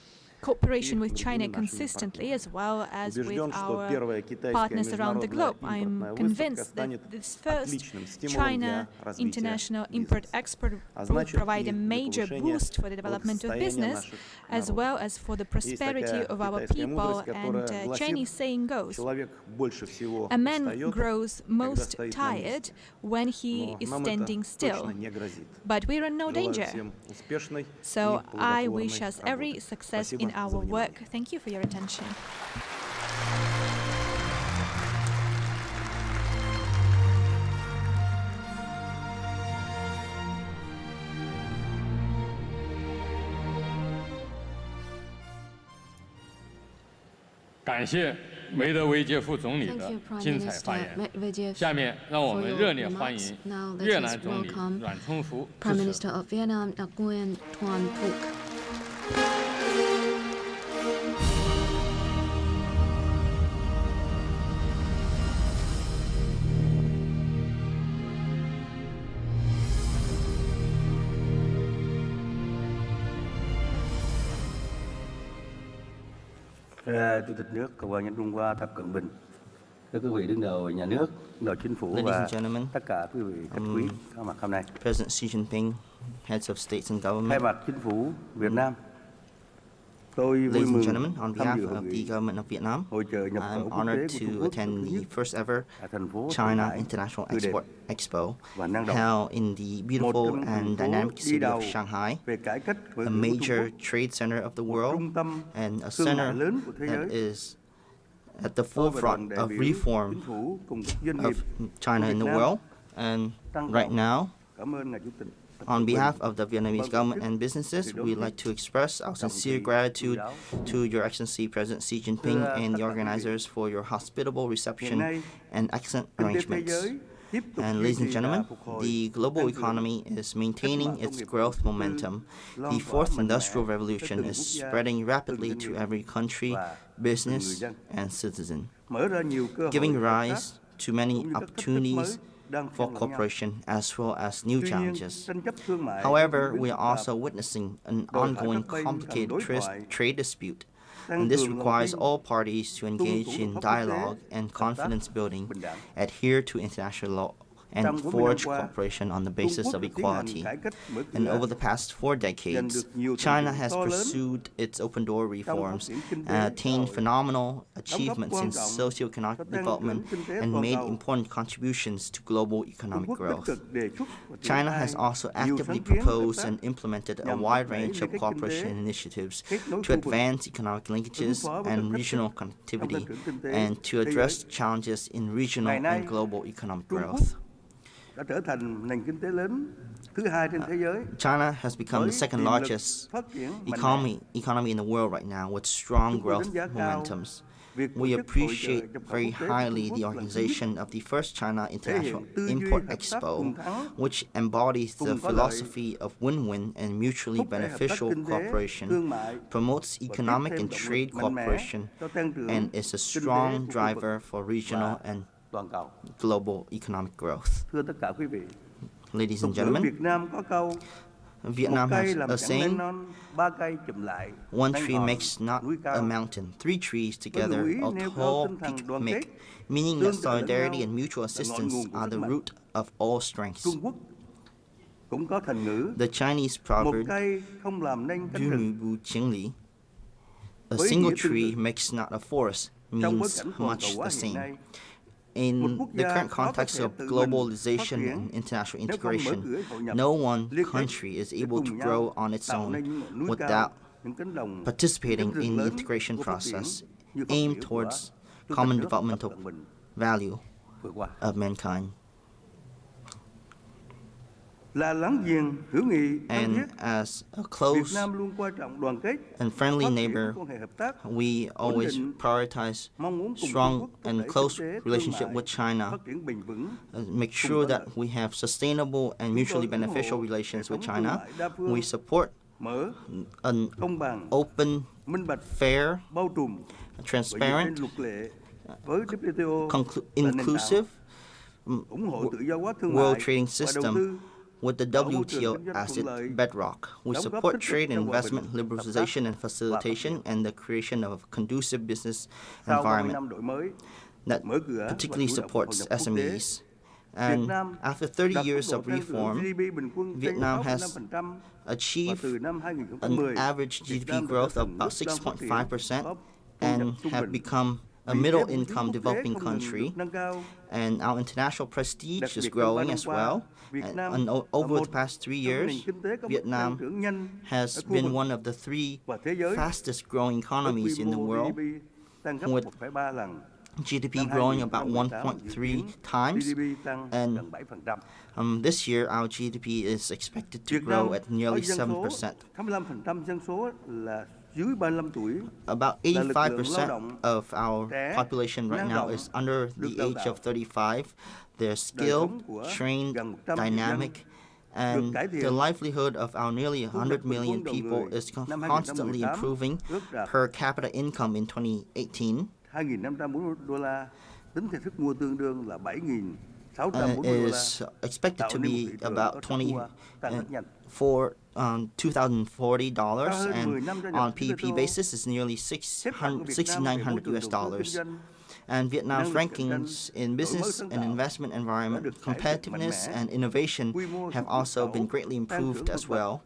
cooperation with China consistently, as well as with our partners around the globe. I'm convinced that this first China International Import Expo will provide a major boost for the development of business, as well as for the prosperity of our people. And Chinese saying goes, a man grows most tired when he is standing still, but we're in no danger. So I wish us every success in our work. Thank you for your attention.感谢梅德韦杰夫总理的精彩发言。下面让我们热烈欢迎越南总理阮聪福致辞。Chủ tịch nước Cộng hòa Nhân dân Trung Hoa Tập Cận Bình, các quý vị đứng đầu nhà nước, đứng đầu chính phủ và tất cả quý vị khách quý có mặt hôm nay. President Xi Jinping, heads of states and government. Thay mặt chính phủ Việt Nam, tôi vui Ladies and mừng gentlemen, on tham behalf dự hội of the nghị government of Vietnam, hội chợ nhập khẩu I'm quốc tế honored của Trung to Quốc attend the first ever ở thành phố China Thượng Hải, International tươi đẹp Import Expo, và năng động. held in the Một beautiful trong những and thành phố dynamic đi city đầu of Shanghai, về cải cách với a Trung major Quốc, trade center of the một world, trung tâm and a thương mại center lớn của thế that giới. is at the Tôi và đoàn forefront đại of biểu reform chính phủ cùng các doanh of nghiệp China in the world. And right now, cảm ơn ngài Chủ tịch. on behalf of the Vietnamese government and businesses, we'd like to express our sincere gratitude to Your Excellency President Xi Jinping and the organizers for your hospitable reception and excellent arrangements. And ladies and gentlemen, the global economy is maintaining its growth momentum. The fourth industrial revolution is spreading rapidly to every country, business, and citizen, giving rise to many opportunities for cooperation as well as new challenges. However, we are also witnessing an ongoing complicated trade dispute, and this requires all parties to engage in dialogue and confidence building, adhere to international law, and forge cooperation on the basis of equality. And over the past 4 decades, China has pursued its open door reforms, attained phenomenal achievements in socio-economic development, and made important contributions to global economic growth. China has also actively proposed and implemented a wide range of cooperation initiatives to advance economic linkages and regional connectivity, and to address challenges in regional and global economic growth. China has become the second largest economy in the world right now, with strong growth momentums. We appreciate very highly the organization of the first China International Import Expo, which embodies the philosophy of win-win and mutually beneficial cooperation, promotes economic and trade cooperation, and is a strong driver for regional and global economic growth. Ladies and gentlemen, Vietnam has a saying, "One tree makes not a mountain, 3 trees together a tall peak make," meaning that solidarity and mutual assistance are the root of all strengths. The Chinese proverb, "Du nu bu qing li," a single tree makes not a forest, means much the same. In the current context of globalization and international integration, no one country is able to grow on its own without participating in the integration process aimed towards common developmental value of mankind. And as a close and friendly neighbor, we always prioritize strong and close relationship with China, make sure that we have sustainable and mutually beneficial relations with China. We support an open, fair, transparent, inclusive world trading system with the WTO as its bedrock. We support trade and investment liberalization and facilitation, and the creation of a conducive business environment that particularly supports SMEs. And after 30 years of reform, Vietnam has achieved an average GDP growth of about 6.5% and have become a middle-income developing country, and our international prestige is growing as well. And over the past 3 years, Vietnam has been one of the 3 fastest-growing economies in the world, with GDP growing about 1.3 times, and this year our GDP is expected to grow at nearly 7%. About 85% of our population right now is under the age of 35. They're skilled, trained, dynamic, and the livelihood of our nearly 100 million people is constantly improving. Per capita income in 2018 is expected to be about $2,040, and on PEP basis is nearly $6,900 US. And Vietnam's rankings in business and investment environment, competitiveness, and innovation have also been greatly improved as well.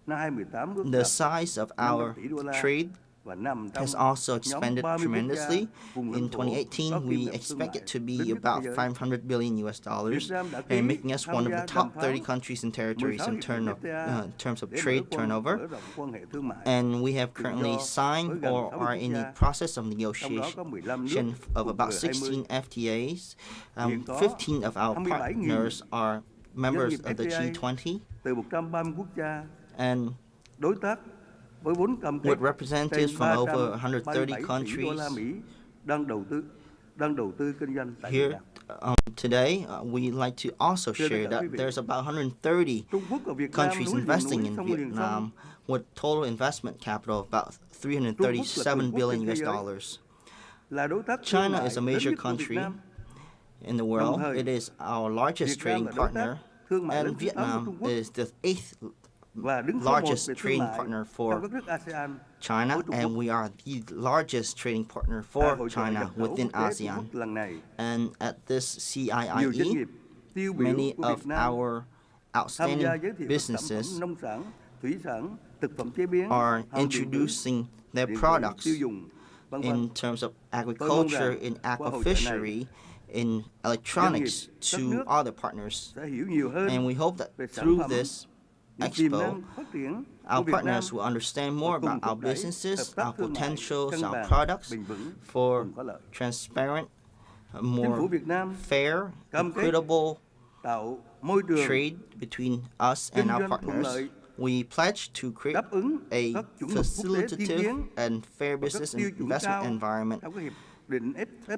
The size of our trade has also expanded tremendously. In 2018, we expect it to be about $500 billion US, and making us one of the top 30 countries and territories in terms of trade turnover. And we have currently signed or are in the process of negotiation of about 16 FTAs. 15 of our partners are members of the G20, and with representatives from over 130 countries here today, we'd like to also share that there's about 130 countries investing in Vietnam with total investment capital of about $337 billion. China is a major country in the world. It is our largest trading partner, and Vietnam is the 8th largest trading partner for China, and we are the largest trading partner for China within ASEAN. And at this CIIE, many of our outstanding businesses are introducing their products in terms of agriculture, in aquafishery, in electronics to other partners. And we hope that through this Expo, our partners will understand more about our businesses, our potentials, our products for transparent, more fair, equitable trade between us and our partners. We pledge to create a facilitative and fair business and investment environment,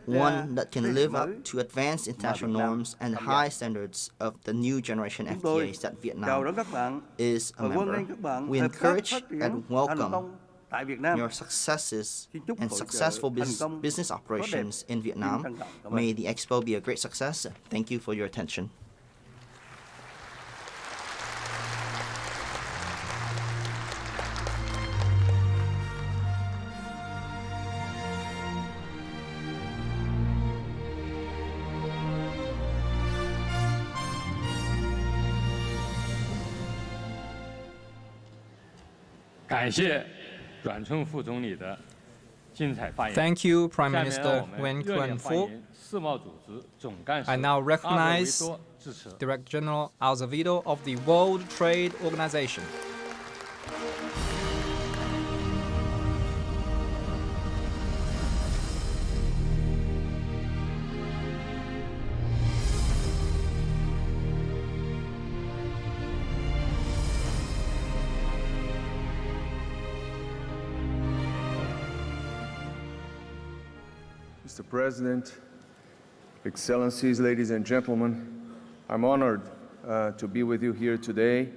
one that can live up to advanced international norms and high standards of the new generation FTAs that Vietnam is a member. We encourage and welcome your successes and successful business operations in Vietnam. May the Expo be a great success. Thank you for your attention. Thank you, Prime Minister Wen Kuan-fu. I now recognize Director General Azevedo of the World Trade Organization. Mr. President, Excellencies, ladies and gentlemen, I'm honored to be with you here today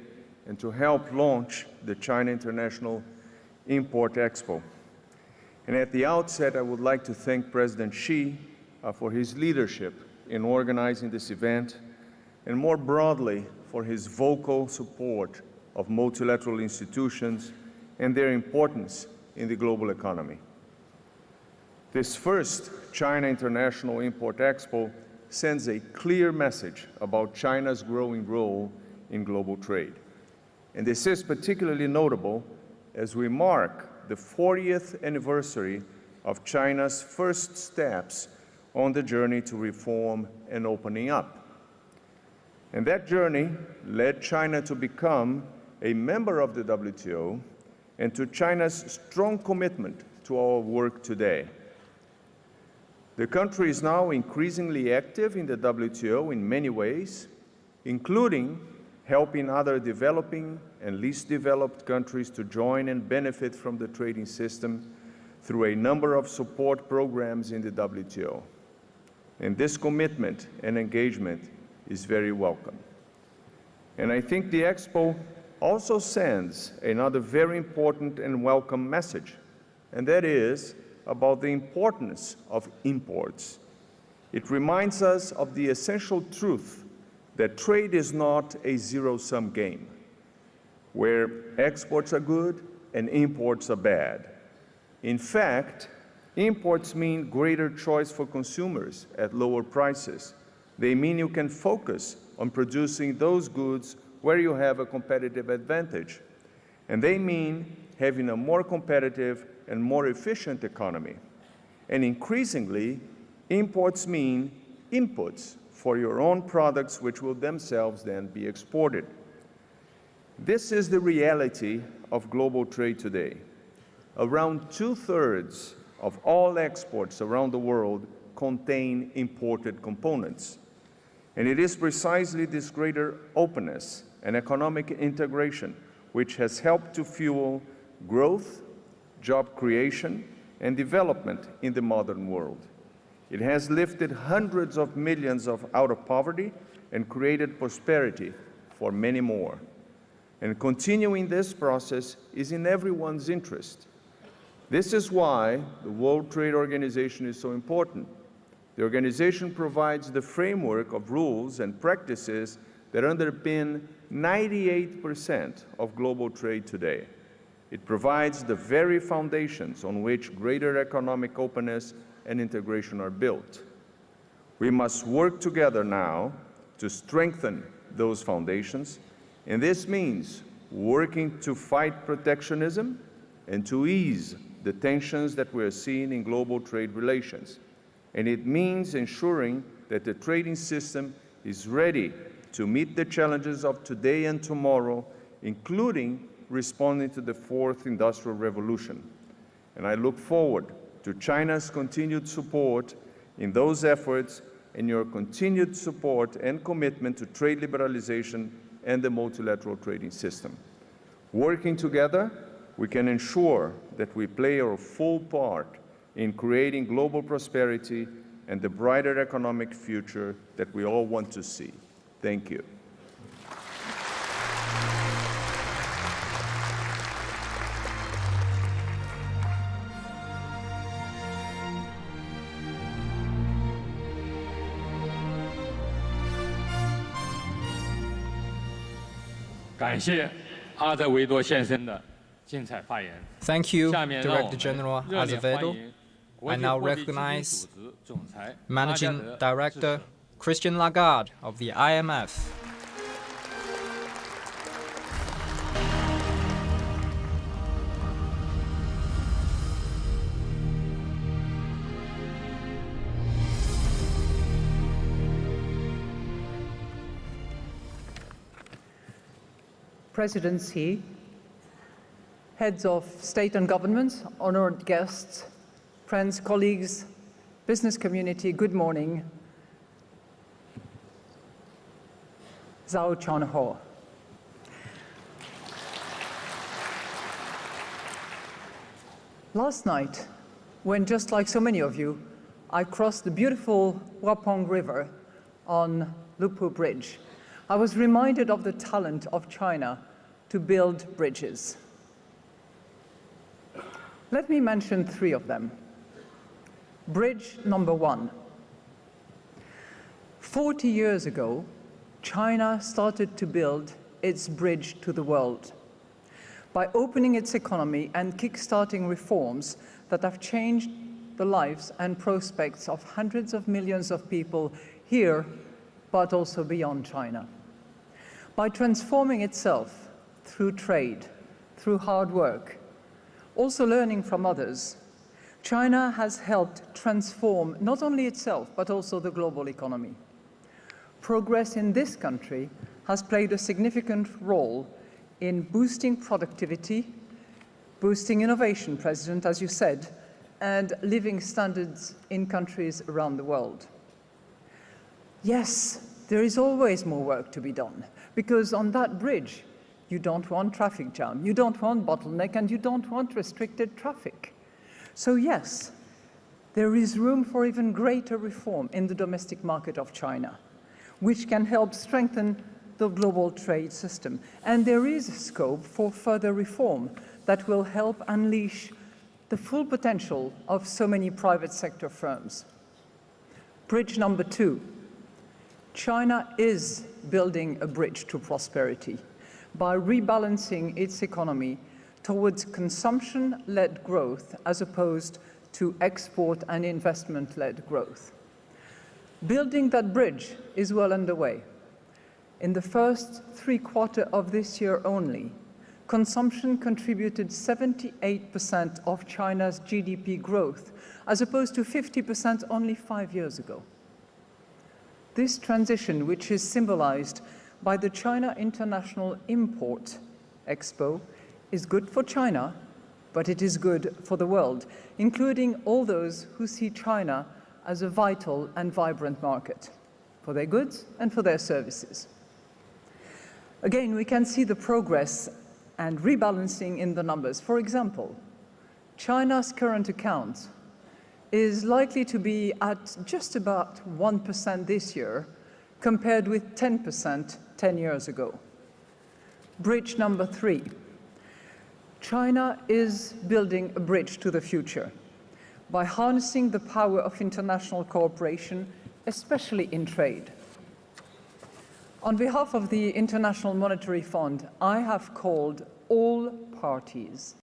and to help launch the China International Import Expo. And at the outset, I would like to thank President Xi for his leadership in organizing this event, and more broadly, for his vocal support of multilateral institutions and their importance in the global economy. This first China International Import Expo sends a clear message about China's growing role in global trade. And this is particularly notable as we mark the 40th anniversary of China's first steps on the journey to reform and opening up. And that journey led China to become a member of the WTO and to China's strong commitment to our work today. The country is now increasingly active in the WTO in many ways, including helping other developing and least developed countries to join and benefit from the trading system through a number of support programs in the WTO. And this commitment and engagement is very welcome. And I think the Expo also sends another very important and welcome message, and that is about the importance of imports. It reminds us of the essential truth that trade is not a zero-sum game, where exports are good and imports are bad. In fact, imports mean greater choice for consumers at lower prices. They mean you can focus on producing those goods where you have a competitive advantage. And they mean having a more competitive and more efficient economy. And increasingly, imports mean inputs for your own products, which will themselves then be exported. This is the reality of global trade today. Around 2/3 of all exports around the world contain imported components. And it is precisely this greater openness and economic integration which has helped to fuel growth, job creation, and development in the modern world. It has lifted hundreds of millions out of poverty and created prosperity for many more. And continuing this process is in everyone's interest. This is why the World Trade Organization is so important. The organization provides the framework of rules and practices that underpin 98% of global trade today. It provides the very foundations on which greater economic openness and integration are built. We must work together now to strengthen those foundations, and this means working to fight protectionism and to ease the tensions that we are seeing in global trade relations. And it means ensuring that the trading system is ready to meet the challenges of today and tomorrow, including responding to the fourth industrial revolution. And I look forward to China's continued support in those efforts and your continued support and commitment to trade liberalization and the multilateral trading system. Working together, we can ensure that we play our full part in creating global prosperity and the brighter economic future that we all want to see. Thank you. Thank you, Director General Azevedo. I now recognize Managing Director Christine Lagarde of the IMF. President Xi, heads of state and government, honored guests, friends, colleagues, business community, good morning. Zhao Chuanho. Last night, when just like so many of you, I crossed the beautiful Wapong River on Lupu Bridge, I was reminded of the talent of China to build bridges. Let me mention three of them. Bridge number one. 40 years ago, China started to build its bridge to the world by opening its economy and kickstarting reforms that have changed the lives and prospects of hundreds of millions of people here, but also beyond China. By transforming itself through trade, through hard work, also learning from others, China has helped transform not only itself, but also the global economy. Progress in this country has played a significant role in boosting productivity, boosting innovation, President, as you said, and living standards in countries around the world. Yes, there is always more work to be done, because on that bridge, you don't want traffic jam, you don't want bottleneck, and you don't want restricted traffic. So yes, there is room for even greater reform in the domestic market of China, which can help strengthen the global trade system. And there is scope for further reform that will help unleash the full potential of so many private sector firms. Bridge number two. China is building a bridge to prosperity by rebalancing its economy towards consumption-led growth as opposed to export and investment-led growth. Building that bridge is well underway. In the first 3/4 of this year only, consumption contributed 78% of China's GDP growth, as opposed to 50% only 5 years ago. This transition, which is symbolized by the China International Import Expo, is good for China, but it is good for the world, including all those who see China as a vital and vibrant market for their goods and for their services. Again, we can see the progress and rebalancing in the numbers. For example, China's current account is likely to be at just about 1% this year, compared with 10% 10 years ago. Bridge number 3. China is building a bridge to the future by harnessing the power of international cooperation, especially in trade. On behalf of the International Monetary Fund, I have called all parties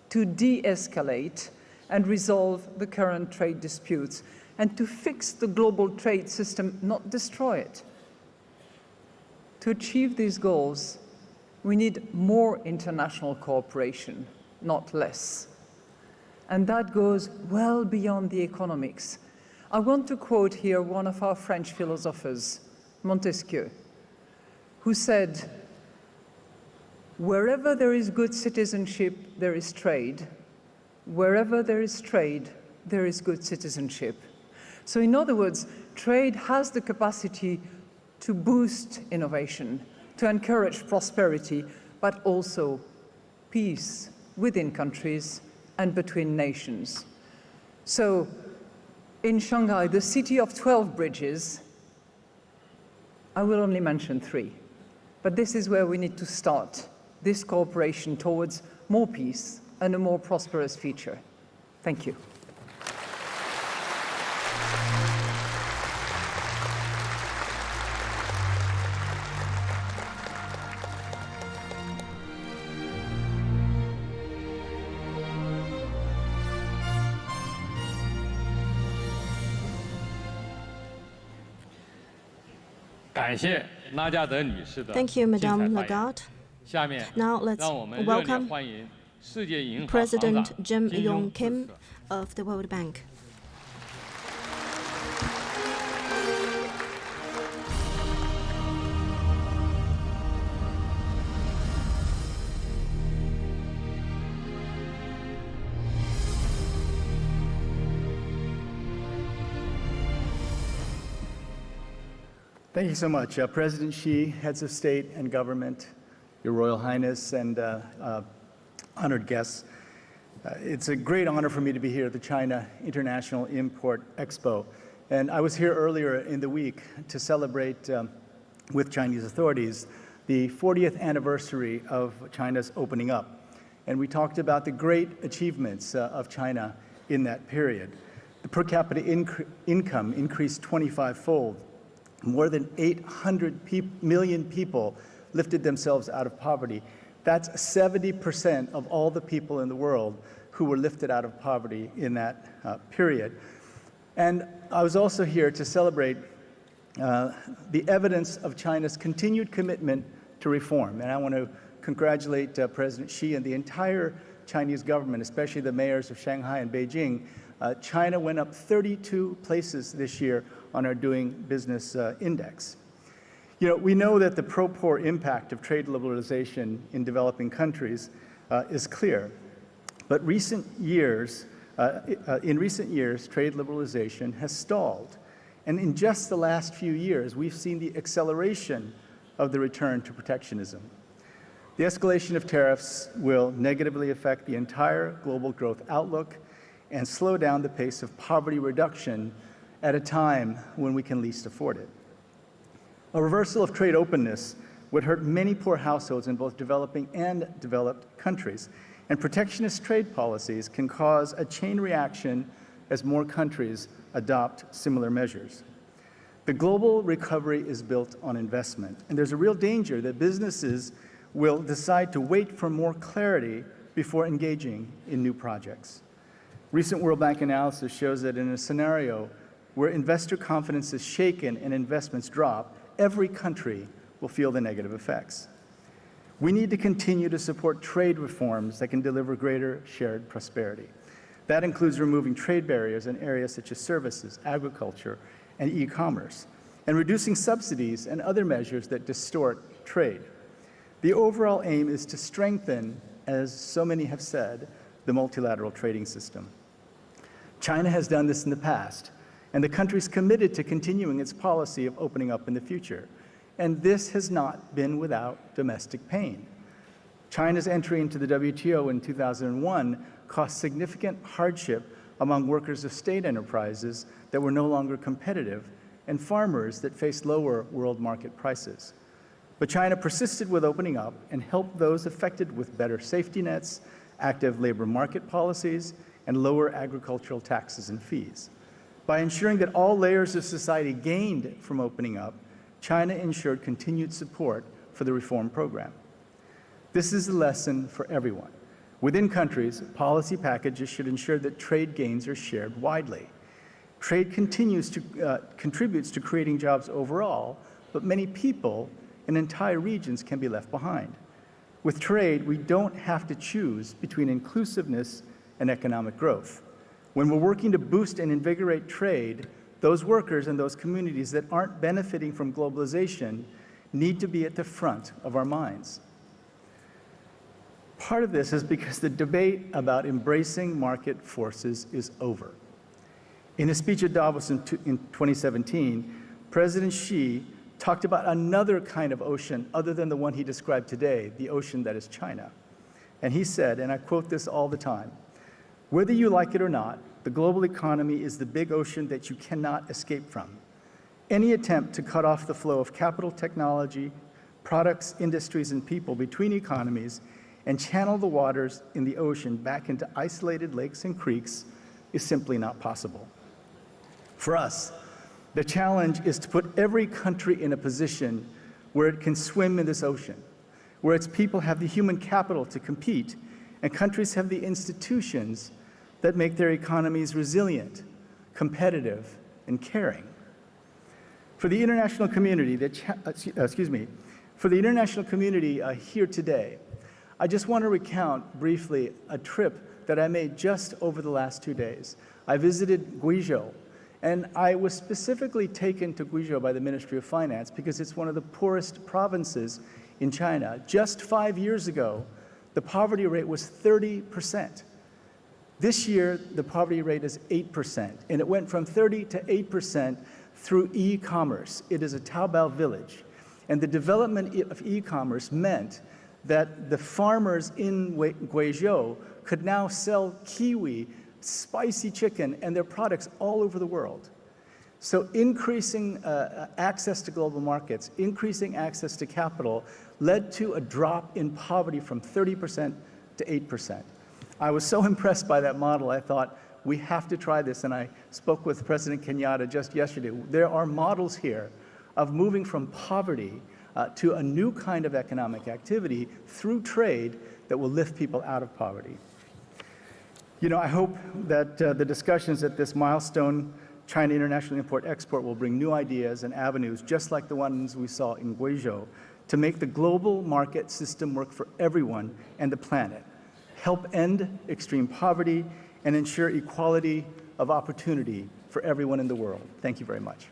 to de-escalate and resolve the current trade disputes and to fix the global trade system, not destroy it. To achieve these goals, we need more international cooperation, not less. And that goes well beyond the economics. I want to quote here one of our French philosophers, Montesquieu, who said, "Wherever there is good citizenship, there is trade. Wherever there is trade, there is good citizenship." So in other words, trade has the capacity to boost innovation, to encourage prosperity, but also peace within countries and between nations. So in Shanghai, the city of 12 bridges, I will only mention 3, but this is where we need to start this cooperation towards more peace and a more prosperous future. Thank you. Thank you, Madame Lagarde. Now let's welcome President Jim Yong Kim of the World Bank. Thank you so much. President Xi, heads of state and government, Your Royal Highness, and honored guests. It's a great honor for me to be here at the China International Import Expo. And I was here earlier in the week to celebrate with Chinese authorities the 40th anniversary of China's opening up. And we talked about the great achievements of China in that period. The per capita income increased 25-fold. More than 800 million people lifted themselves out of poverty. That's 70% of all the people in the world who were lifted out of poverty in that period. And I was also here to celebrate the evidence of China's continued commitment to reform. And I want to congratulate President Xi and the entire Chinese government, especially the mayors of Shanghai and Beijing. China went up 32 places this year on our Doing Business Index. You know, we know that the pro-poor impact of trade liberalization in developing countries is clear. But in recent years, trade liberalization has stalled. And in just the last few years, we've seen the acceleration of the return to protectionism. The escalation of tariffs will negatively affect the entire global growth outlook and slow down the pace of poverty reduction at a time when we can least afford it. A reversal of trade openness would hurt many poor households in both developing and developed countries. And protectionist trade policies can cause a chain reaction as more countries adopt similar measures. The global recovery is built on investment, and there's a real danger that businesses will decide to wait for more clarity before engaging in new projects. Recent World Bank analysis shows that in a scenario where investor confidence is shaken and investments drop, every country will feel the negative effects. We need to continue to support trade reforms that can deliver greater shared prosperity. That includes removing trade barriers in areas such as services, agriculture, and e-commerce, and reducing subsidies and other measures that distort trade. The overall aim is to strengthen, as so many have said, the multilateral trading system. China has done this in the past, and the country is committed to continuing its policy of opening up in the future. And this has not been without domestic pain. China's entry into the WTO in 2001 caused significant hardship among workers of state enterprises that were no longer competitive, and farmers that faced lower world market prices. But China persisted with opening up and helped those affected with better safety nets, active labor market policies, and lower agricultural taxes and fees. By ensuring that all layers of society gained from opening up, China ensured continued support for the reform program. This is a lesson for everyone. Within countries, policy packages should ensure that trade gains are shared widely. Trade contributes to creating jobs overall, but many people and entire regions can be left behind. With trade, we don't have to choose between inclusiveness and economic growth. When we're working to boost and invigorate trade, those workers and those communities that aren't benefiting from globalization need to be at the front of our minds. Part of this is because the debate about embracing market forces is over. In his speech at Davos in 2017, President Xi talked about another kind of ocean other than the one he described today, the ocean that is China. And he said, and I quote this all the time, "Whether you like it or not, the global economy is the big ocean that you cannot escape from. Any attempt to cut off the flow of capital, technology, products, industries, and people between economies and channel the waters in the ocean back into isolated lakes and creeks is simply not possible." For us, the challenge is to put every country in a position where it can swim in this ocean, where its people have the human capital to compete, and countries have the institutions that make their economies resilient, competitive, and caring. For the international community, here today, I just want to recount briefly a trip that I made just over the last 2 days. I visited Guizhou, and I was specifically taken to Guizhou by the Ministry of Finance because it's one of the poorest provinces in China. Just 5 years ago, the poverty rate was 30%. This year, the poverty rate is 8%, and it went from 30 to 8% through e-commerce. It is a Taobao village, and the development of e-commerce meant that the farmers in Guizhou could now sell kiwi, spicy chicken, and their products all over the world. So increasing access to global markets, increasing access to capital, led to a drop in poverty from 30% to 8%. I was so impressed by that model, I thought, we have to try this, and I spoke with President Kenyatta just yesterday. There are models here of moving from poverty to a new kind of economic activity through trade that will lift people out of poverty. You know, I hope that the discussions at this milestone China International Import Expo will bring new ideas and avenues, just like the ones we saw in Guizhou, to make the global market system work for everyone and the planet, help end extreme poverty, and ensure equality of opportunity for everyone in the world. Thank you very much.